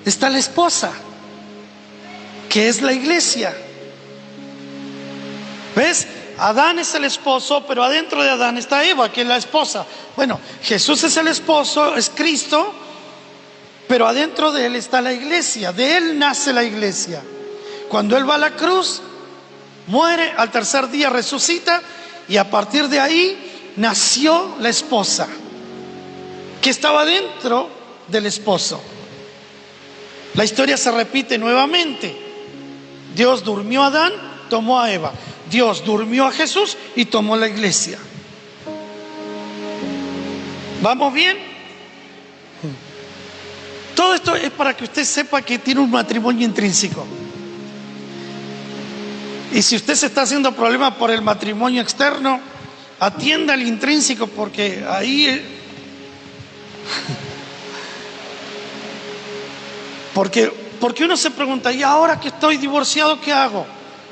está la esposa, que es la iglesia. ¿Ves? Adán es el esposo, pero adentro de Adán está Eva, que es la esposa. Bueno, Jesús es el esposo, es Cristo, pero adentro de él está la iglesia. De él nace la iglesia. Cuando él va a la cruz, muere, al tercer día resucita, y a partir de ahí nació la esposa, que estaba dentro del esposo. La historia se repite nuevamente. Dios durmió a Adán, tomó a Eva. Dios durmió a Jesús y tomó la iglesia. ¿Vamos bien? Todo esto es para que usted sepa que tiene un matrimonio intrínseco. Y si usted se está haciendo problema por el matrimonio externo, atienda al intrínseco, porque ahí... Porque uno se pregunta, ¿y ahora que estoy divorciado, qué hago?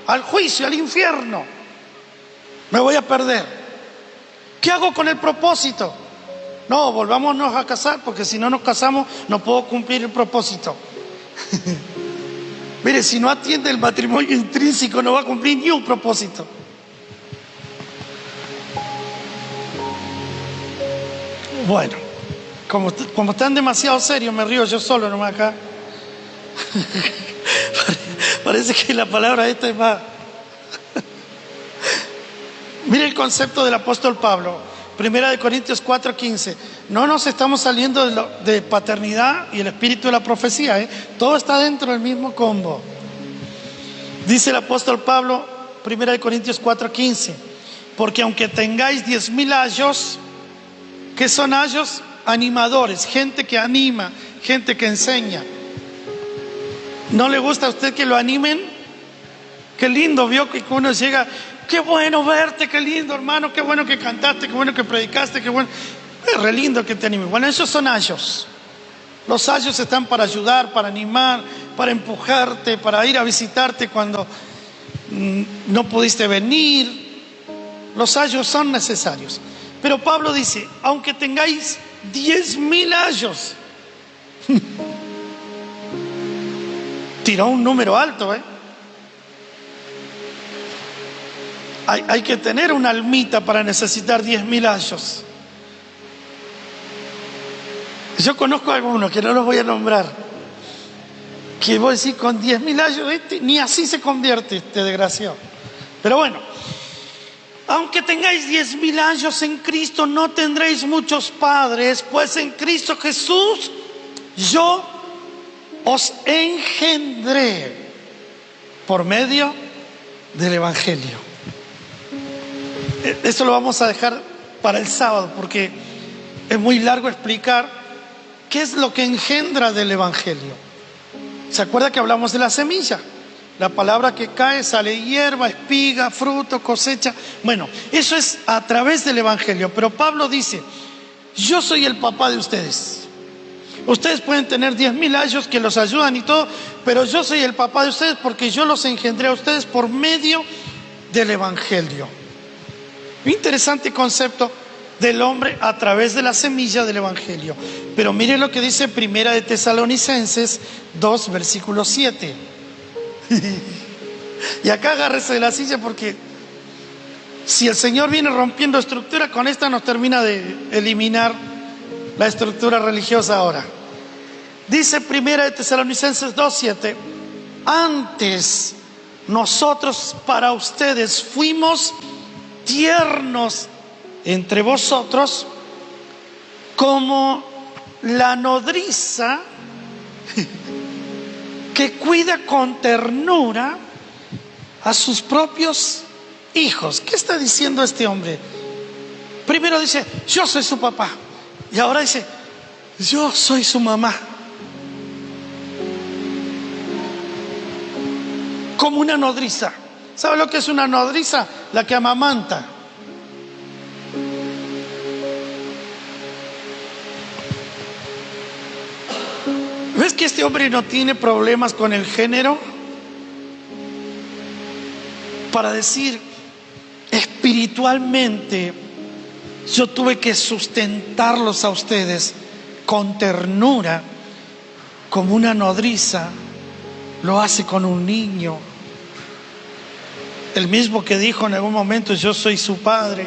Al juicio, al infierno. Me voy a perder. ¿Qué hago con el propósito? No, volvámonos a casar, porque si no nos casamos no puedo cumplir el propósito. Mire, si no atiende el matrimonio intrínseco no va a cumplir ni un propósito. Bueno, como están demasiado serios, me río yo solo nomás acá. Parece que la palabra esta es más. Mire el concepto del apóstol Pablo, 1 Corintios 4:15. No nos estamos saliendo de paternidad y el espíritu de la profecía, ¿eh? Todo está dentro del mismo combo. Dice el apóstol Pablo, 1 Corintios 4:15, porque aunque tengáis 10.000 ayos, ¿qué son ayos? Animadores, gente que anima, gente que enseña. ¿No le gusta a usted que lo animen? Qué lindo, vio que uno llega, qué bueno verte, qué lindo hermano, qué bueno que cantaste, qué bueno que predicaste, qué bueno. Es re lindo que te animen. Bueno, esos son ayos. Los ayos están para ayudar, para animar, para empujarte, para ir a visitarte cuando no pudiste venir. Los ayos son necesarios. Pero Pablo dice, aunque tengáis 10.000 ayos, tiró un número alto, ¿eh? Hay que tener una almita para necesitar 10.000 ayos. Yo conozco a algunos que no los voy a nombrar, que voy a decir con 10.000 ayos, ni así se convierte este desgraciado. Pero bueno, aunque tengáis 10.000 años en Cristo, no tendréis muchos padres, pues en Cristo Jesús yo os engendré por medio del Evangelio. Eso lo vamos a dejar para el sábado, porque es muy largo explicar qué es lo que engendra del Evangelio. ¿Se acuerda que hablamos de la semilla? La palabra que cae, sale hierba, espiga, fruto, cosecha. Bueno, eso es a través del Evangelio. Pero Pablo dice, yo soy el papá de ustedes. Ustedes pueden tener 10.000 años que los ayudan y todo, pero yo soy el papá de ustedes porque yo los engendré a ustedes por medio del Evangelio. Interesante concepto del hombre a través de la semilla del Evangelio. Pero mire lo que dice 1 de Tesalonicenses 2, versículo 7. Y acá agárrese de la silla, porque si el Señor viene rompiendo estructura, con esta nos termina de eliminar la estructura religiosa ahora. Dice 1 de Tesalonicenses 2, 7, antes nosotros para ustedes fuimos tiernos entre vosotros como la nodriza que cuida con ternura a sus propios hijos. ¿Qué está diciendo este hombre? Primero dice, yo soy su papá. Y ahora dice, yo soy su mamá. Como una nodriza. ¿Sabe lo que es una nodriza? La que amamanta. ¿Ves que este hombre no tiene problemas con el género? Para decir, espiritualmente, yo tuve que sustentarlos a ustedes con ternura, como una nodriza lo hace con un niño. El mismo que dijo en algún momento, yo soy su padre.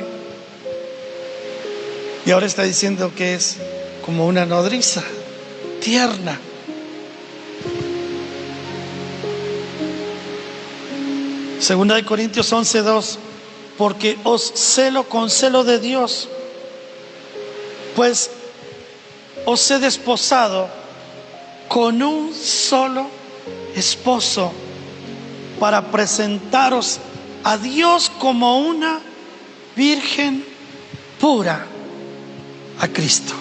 Y ahora está diciendo que es como una nodriza, tierna. Segunda de Corintios 11:2, porque os celo con celo de Dios, pues os he desposado con un solo esposo para presentaros a Dios como una virgen pura a Cristo.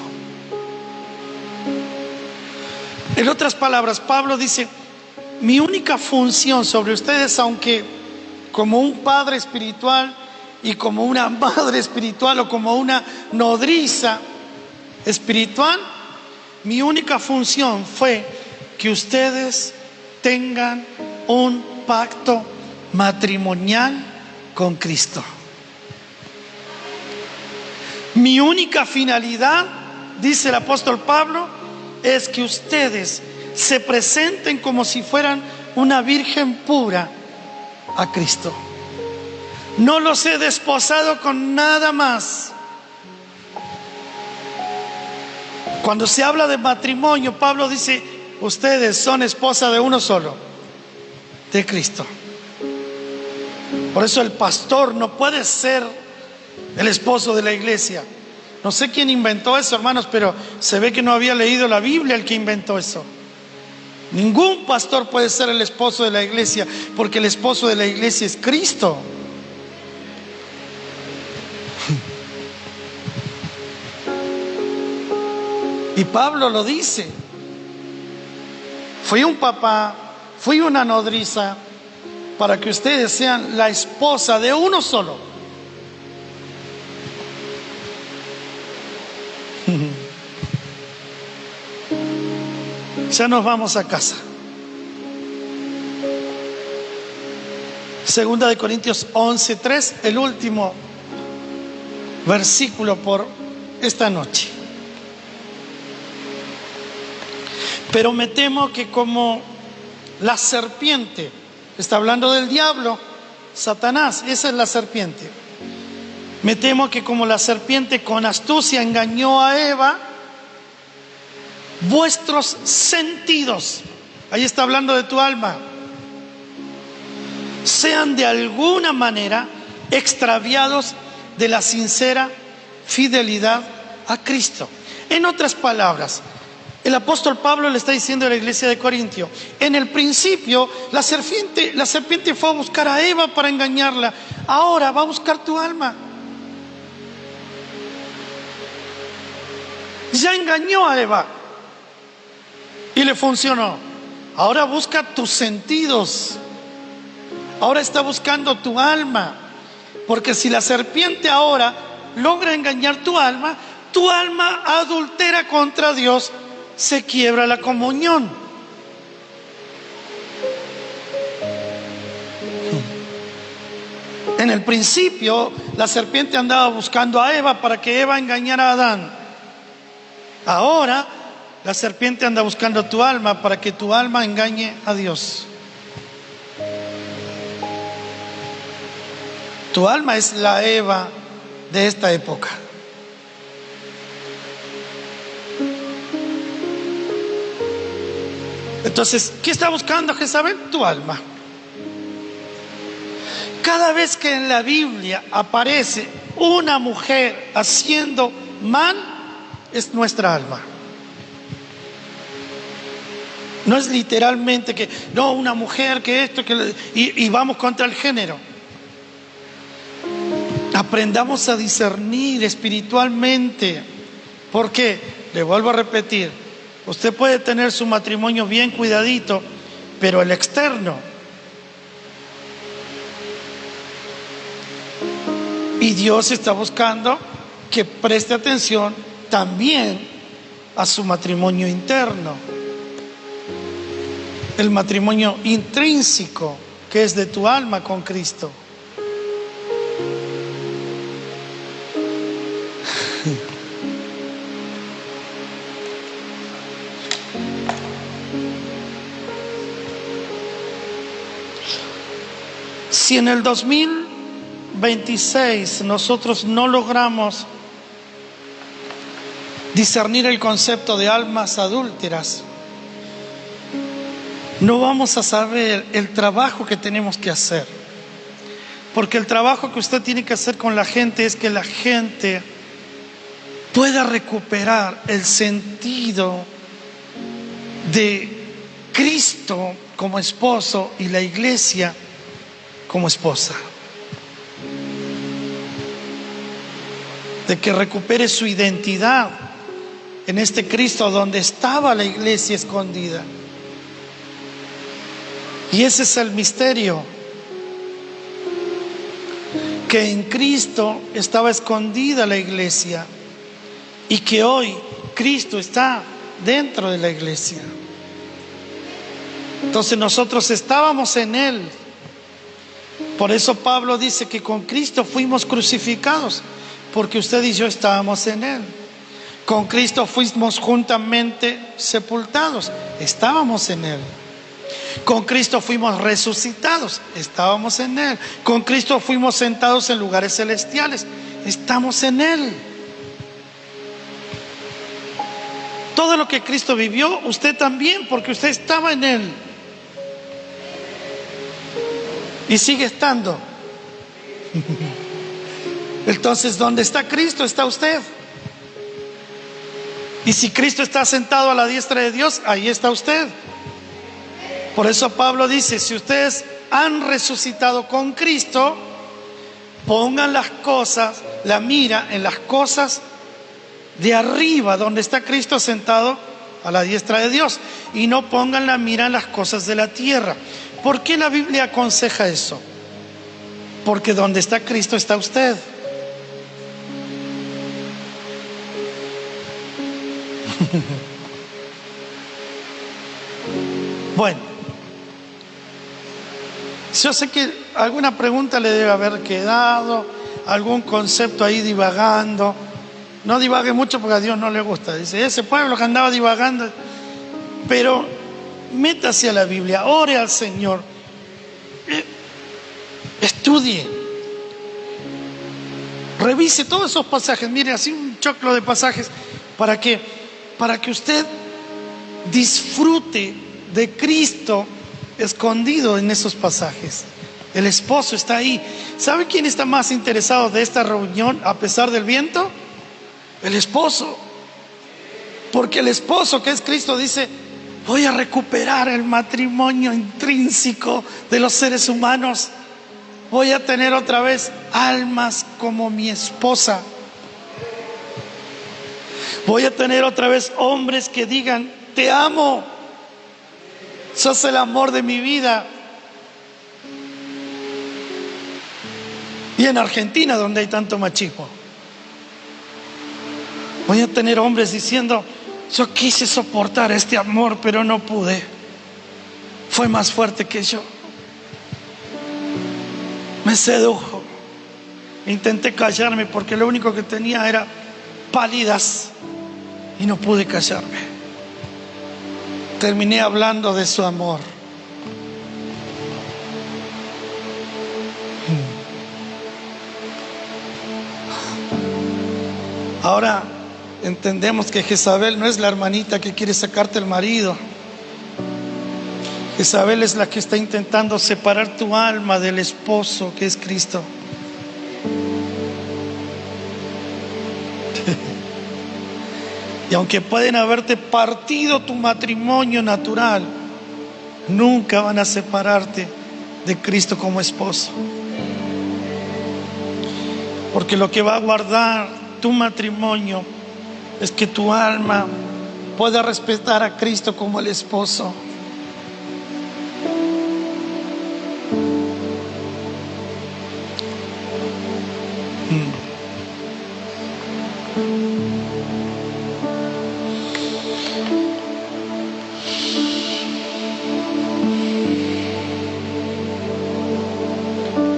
En otras palabras, Pablo dice, mi única función sobre ustedes, aunque como un padre espiritual y como una madre espiritual o como una nodriza espiritual, mi única función fue que ustedes tengan un pacto matrimonial con Cristo. Mi única finalidad, dice el apóstol Pablo, es que ustedes se presenten como si fueran una virgen pura a Cristo. No los he desposado con nada más. Cuando se habla de matrimonio, Pablo dice, ustedes son esposa de uno solo, de Cristo. Por eso el pastor no puede ser el esposo de la iglesia. No sé quién inventó eso, hermanos, pero se ve que no había leído la Biblia el que inventó eso. Ningún pastor puede ser el esposo de la iglesia, porque el esposo de la iglesia es Cristo. Y Pablo lo dice: fui un papá, fui una nodriza, para que ustedes sean la esposa de uno solo. Ya nos vamos a casa. Segunda de Corintios 11:3, el último versículo por esta noche. Pero me temo que como la serpiente, está hablando del diablo, Satanás, esa es la serpiente. Me temo que como la serpiente con astucia engañó a Eva, vuestros sentidos, ahí está hablando de tu alma, sean de alguna manera extraviados de la sincera fidelidad a Cristo. En otras palabras, el apóstol Pablo le está diciendo a la iglesia de Corintio: en el principio la serpiente fue a buscar a Eva para engañarla, ahora va a buscar tu alma. Ya engañó a Eva y le funcionó. Ahora busca tus sentidos. Ahora está buscando tu alma. Porque si la serpiente ahora logra engañar tu alma adultera contra Dios, se quiebra la comunión. En el principio la serpiente andaba buscando a Eva para que Eva engañara a Adán. Ahora la serpiente anda buscando tu alma para que tu alma engañe a Dios. Tu alma es la Eva de esta época. Entonces, ¿qué está buscando Jezabel? Tu alma. Cada vez que en la Biblia aparece una mujer haciendo mal, es nuestra alma. No es literalmente que, no, una mujer que esto, y vamos contra el género. Aprendamos a discernir espiritualmente. Porque, le vuelvo a repetir, usted puede tener su matrimonio bien cuidadito, pero el externo. Y Dios está buscando que preste atención también a su matrimonio interno. El matrimonio intrínseco que es de tu alma con Cristo. Si en el 2026 nosotros no logramos discernir el concepto de almas adúlteras, no vamos a saber el trabajo que tenemos que hacer. Porque el trabajo que usted tiene que hacer con la gente es que la gente pueda recuperar el sentido de Cristo como esposo y la iglesia como esposa. De que recupere su identidad en este Cristo donde estaba la iglesia escondida. Y ese es el misterio, que en Cristo estaba escondida la iglesia y que hoy Cristo está dentro de la iglesia. Entonces nosotros estábamos en Él. Por eso Pablo dice que con Cristo fuimos crucificados, porque usted y yo estábamos en Él. Con Cristo fuimos juntamente sepultados, estábamos en Él. Con Cristo fuimos resucitados, estábamos en Él. Con Cristo fuimos sentados en lugares celestiales, estamos en Él. Todo lo que Cristo vivió, usted también, porque usted estaba en Él. Y sigue estando. Entonces, donde está Cristo, está usted. Y si Cristo está sentado a la diestra de Dios, ahí está usted. Por eso Pablo dice, si ustedes han resucitado con Cristo, pongan las cosas, la mira en las cosas de arriba, donde está Cristo sentado a la diestra de Dios, y no pongan la mira en las cosas de la tierra. ¿Por qué la Biblia aconseja eso? Porque donde está Cristo está usted. Bueno, yo sé que alguna pregunta le debe haber quedado, algún concepto ahí divagando. No divague mucho porque a Dios no le gusta. Dice, ese pueblo que andaba divagando. Pero métase a la Biblia, ore al Señor, estudie, revise todos esos pasajes. Mire, así un choclo de pasajes para que usted disfrute de Cristo escondido en esos pasajes. El esposo está ahí. ¿Sabe quién está más interesado de esta reunión a pesar del viento? El esposo. Porque el esposo, que es Cristo, dice, voy a recuperar el matrimonio intrínseco de los seres humanos. Voy a tener otra vez almas como mi esposa. Voy a tener otra vez hombres que digan, te amo, sos el amor de mi vida. Y en Argentina, donde hay tanto machismo, voy a tener hombres diciendo, yo quise soportar este amor, pero no pude. Fue más fuerte que yo. Me sedujo. Intenté callarme porque lo único que tenía era pálidas y no pude callarme. Terminé hablando de su amor. Ahora entendemos que Jezabel no es la hermanita que quiere sacarte el marido. Jezabel es la que está intentando separar tu alma del esposo que es Cristo. Y aunque pueden haberte partido tu matrimonio natural, nunca van a separarte de Cristo como esposo. Porque lo que va a guardar tu matrimonio es que tu alma pueda respetar a Cristo como el esposo.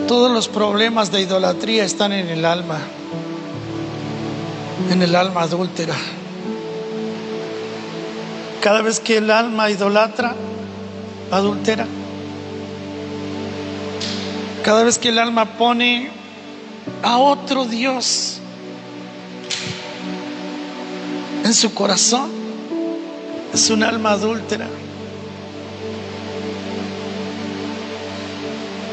Todos los problemas de idolatría están en el alma adúltera. Cada vez que el alma idolatra, adultera, cada vez que el alma pone a otro Dios en su corazón, es un alma adúltera.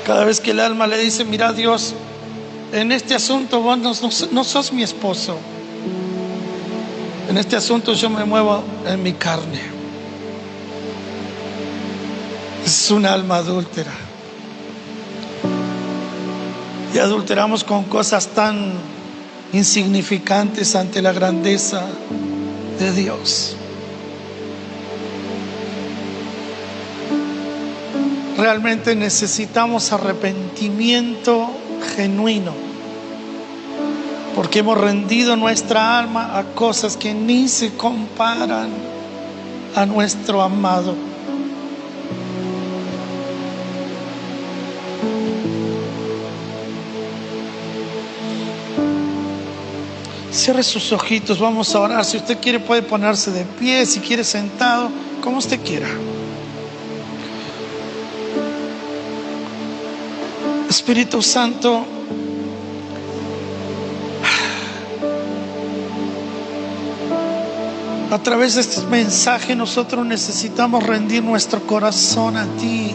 Cada vez que el alma le dice, mira Dios, en este asunto vos no sos mi esposo. En este asunto yo me muevo en mi carne. Es un alma adúltera. Y adulteramos con cosas tan insignificantes ante la grandeza de Dios. Realmente necesitamos arrepentimiento genuino, porque hemos rendido nuestra alma a cosas que ni se comparan a nuestro amado. Cierre sus ojitos, vamos a orar. Si usted quiere puede ponerse de pie, si quiere sentado, como usted quiera. Espíritu Santo, A través de este mensaje nosotros necesitamos rendir nuestro corazón a ti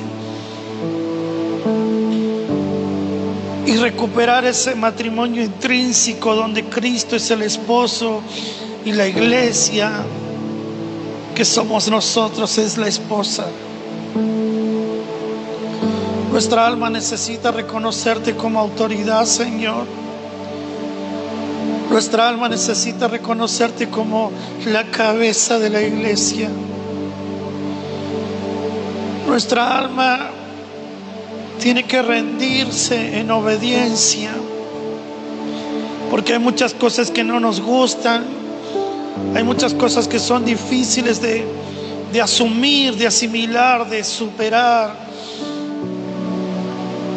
y recuperar ese matrimonio intrínseco donde Cristo es el esposo y la iglesia, que somos nosotros, es la esposa. Nuestra alma necesita reconocerte como autoridad, Señor. Nuestra alma necesita reconocerte como la cabeza de la iglesia. Nuestra alma tiene que rendirse en obediencia, porque hay muchas cosas que no nos gustan, hay muchas cosas que son difíciles de asumir, de asimilar, de superar.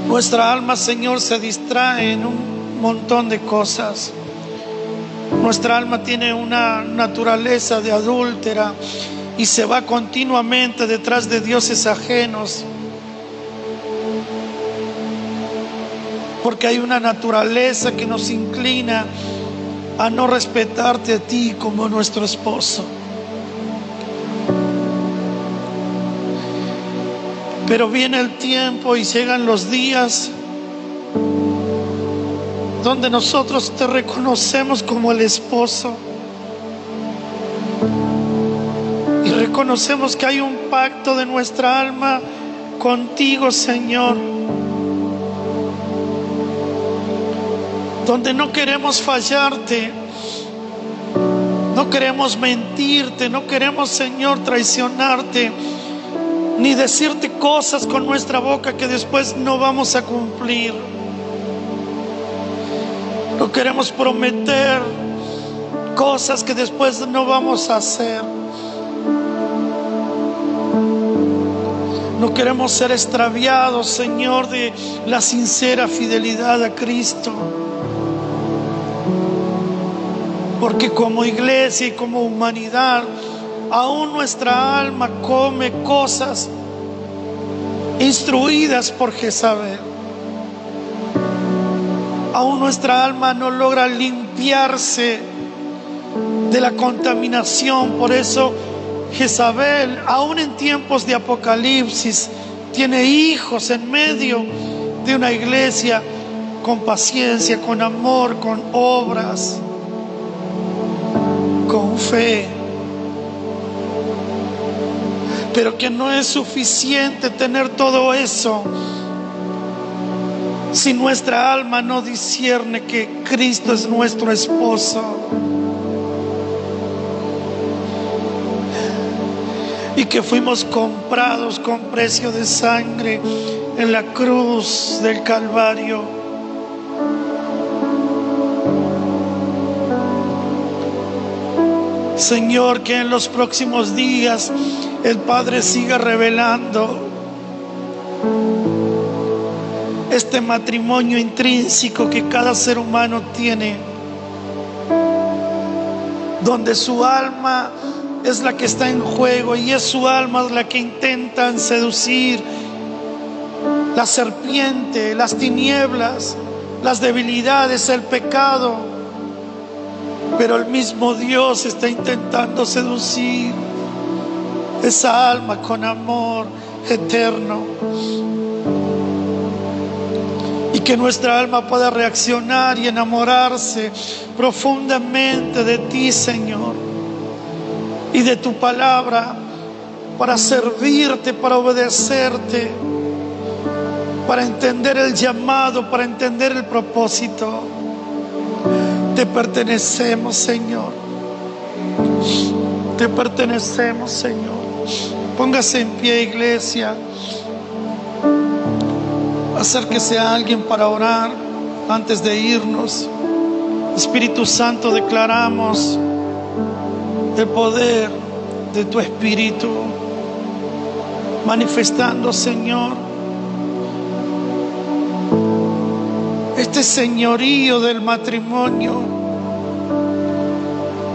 Nuestra alma, Señor, se distrae en un montón de cosas. Nuestra alma tiene una naturaleza de adúltera y se va continuamente detrás de dioses ajenos, porque hay una naturaleza que nos inclina a no respetarte a ti como nuestro esposo. Pero viene el tiempo y llegan los días donde nosotros te reconocemos como el esposo y reconocemos que hay un pacto de nuestra alma contigo, Señor, donde no queremos fallarte, no queremos mentirte, no queremos, Señor, traicionarte, ni decirte cosas con nuestra boca que después no vamos a cumplir. No queremos prometer cosas que después no vamos a hacer. No queremos ser extraviados, Señor, de la sincera fidelidad a Cristo. Porque como iglesia y como humanidad, aún nuestra alma come cosas instruidas por Jezabel. Aún nuestra alma no logra limpiarse de la contaminación. Por eso Jezabel, aún en tiempos de apocalipsis, tiene hijos en medio de una iglesia con paciencia, con amor, con obras, con fe. Pero que no es suficiente tener todo eso si nuestra alma no discierne que Cristo es nuestro esposo. Y que fuimos comprados con precio de sangre en la cruz del Calvario. Señor, que en los próximos días el Padre siga revelando este matrimonio intrínseco que cada ser humano tiene, donde su alma es la que está en juego y es su alma la que intentan seducir la serpiente, las tinieblas, las debilidades, el pecado. Pero el mismo Dios está intentando seducir esa alma con amor eterno. Y que nuestra alma pueda reaccionar y enamorarse profundamente de ti, Señor, y de tu palabra, para servirte, para obedecerte, para entender el llamado, para entender el propósito. Te pertenecemos, Señor. Te pertenecemos, Señor. Póngase en pie, iglesia. Acérquese a alguien para orar antes de irnos. Espíritu Santo, declaramos el poder de tu Espíritu manifestando, Señor, este señorío del matrimonio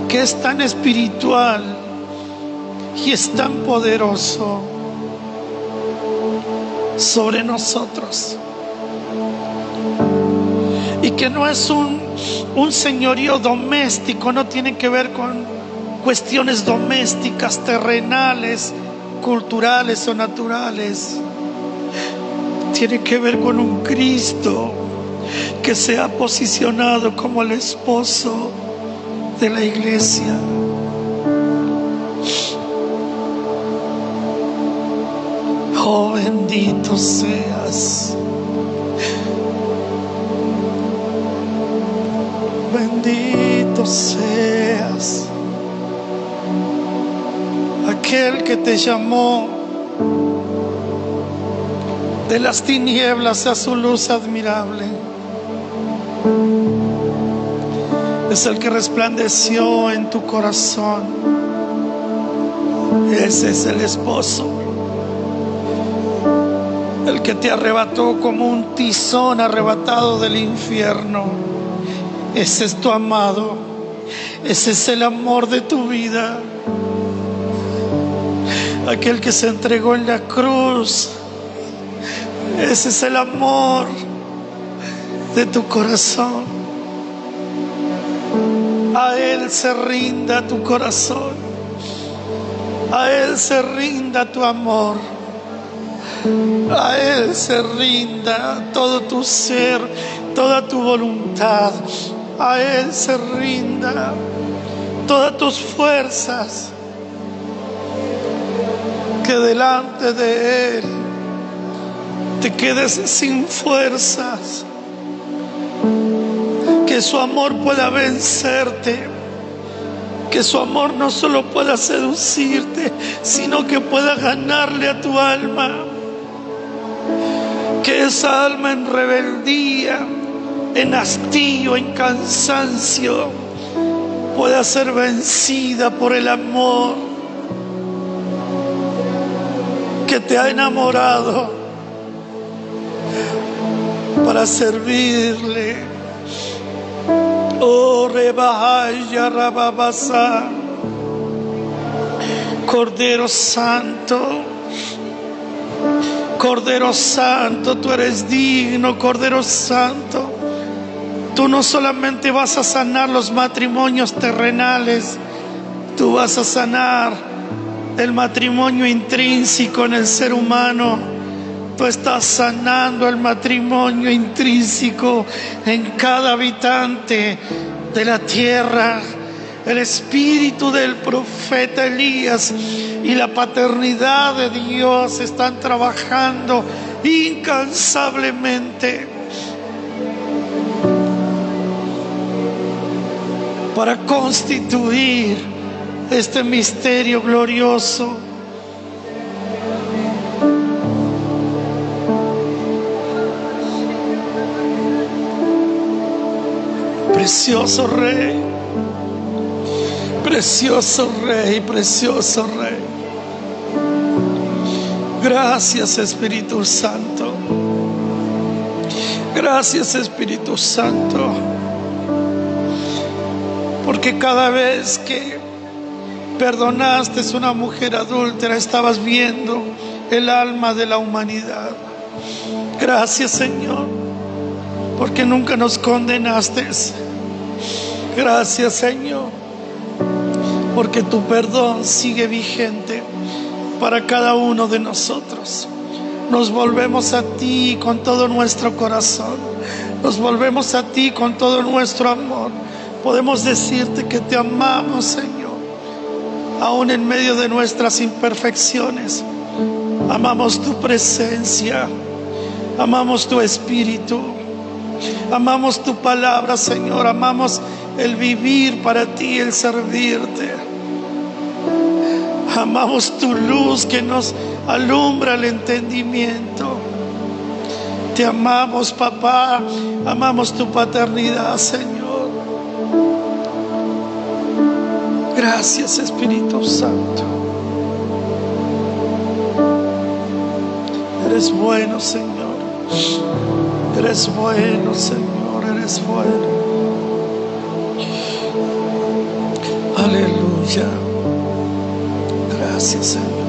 que es tan espiritual y es tan poderoso sobre nosotros, y que no es un señorío doméstico, no tiene que ver con cuestiones domésticas, terrenales, culturales o naturales. Tiene que ver con un Cristo que se ha posicionado como el esposo de la iglesia. Oh, bendito seas. Bendito seas. Aquel que te llamó de las tinieblas a su luz admirable. Es el que resplandeció en tu corazón. Ese es el esposo. El que te arrebató como un tizón arrebatado del infierno. Ese es tu amado. Ese es el amor de tu vida. Aquel que se entregó en la cruz. Ese es el amor de tu corazón. A Él se rinda tu corazón. A Él se rinda tu amor. A Él se rinda todo tu ser, toda tu voluntad. A Él se rinda todas tus fuerzas. Que delante de Él te quedes sin fuerzas. Que su amor pueda vencerte. Que su amor no solo pueda seducirte, sino que pueda ganarle a tu alma. Que esa alma en rebeldía, en hastío, en cansancio, pueda ser vencida por el amor que te ha enamorado para servirle. Oh, rebajaya rababasa, Cordero Santo. Cordero Santo, tú eres digno, Cordero Santo. Tú no solamente vas a sanar los matrimonios terrenales, tú vas a sanar el matrimonio intrínseco en el ser humano. Tú estás sanando el matrimonio intrínseco en cada habitante de la tierra. El espíritu del profeta Elías y la paternidad de Dios están trabajando incansablemente para constituir este misterio glorioso. Precioso Rey. Precioso Rey, precioso Rey. Gracias, Espíritu Santo. Gracias, Espíritu Santo. Porque cada vez que perdonaste a una mujer adúltera, estabas viendo el alma de la humanidad. Gracias, Señor, porque nunca nos condenaste. Gracias, Señor, porque tu perdón sigue vigente para cada uno de nosotros. Nos volvemos a ti con todo nuestro corazón. Nos volvemos a ti con todo nuestro amor. Podemos decirte que te amamos, Señor, aún en medio de nuestras imperfecciones. Amamos tu presencia, amamos tu espíritu, amamos tu palabra, Señor, amamos el vivir para ti, el servirte. Amamos tu luz que nos alumbra el entendimiento. Te amamos, papá, amamos tu paternidad, Señor. Gracias, Espíritu Santo. Eres bueno, Señor. Eres bueno, Señor. Eres bueno. Aleluya. Gracias, Señor.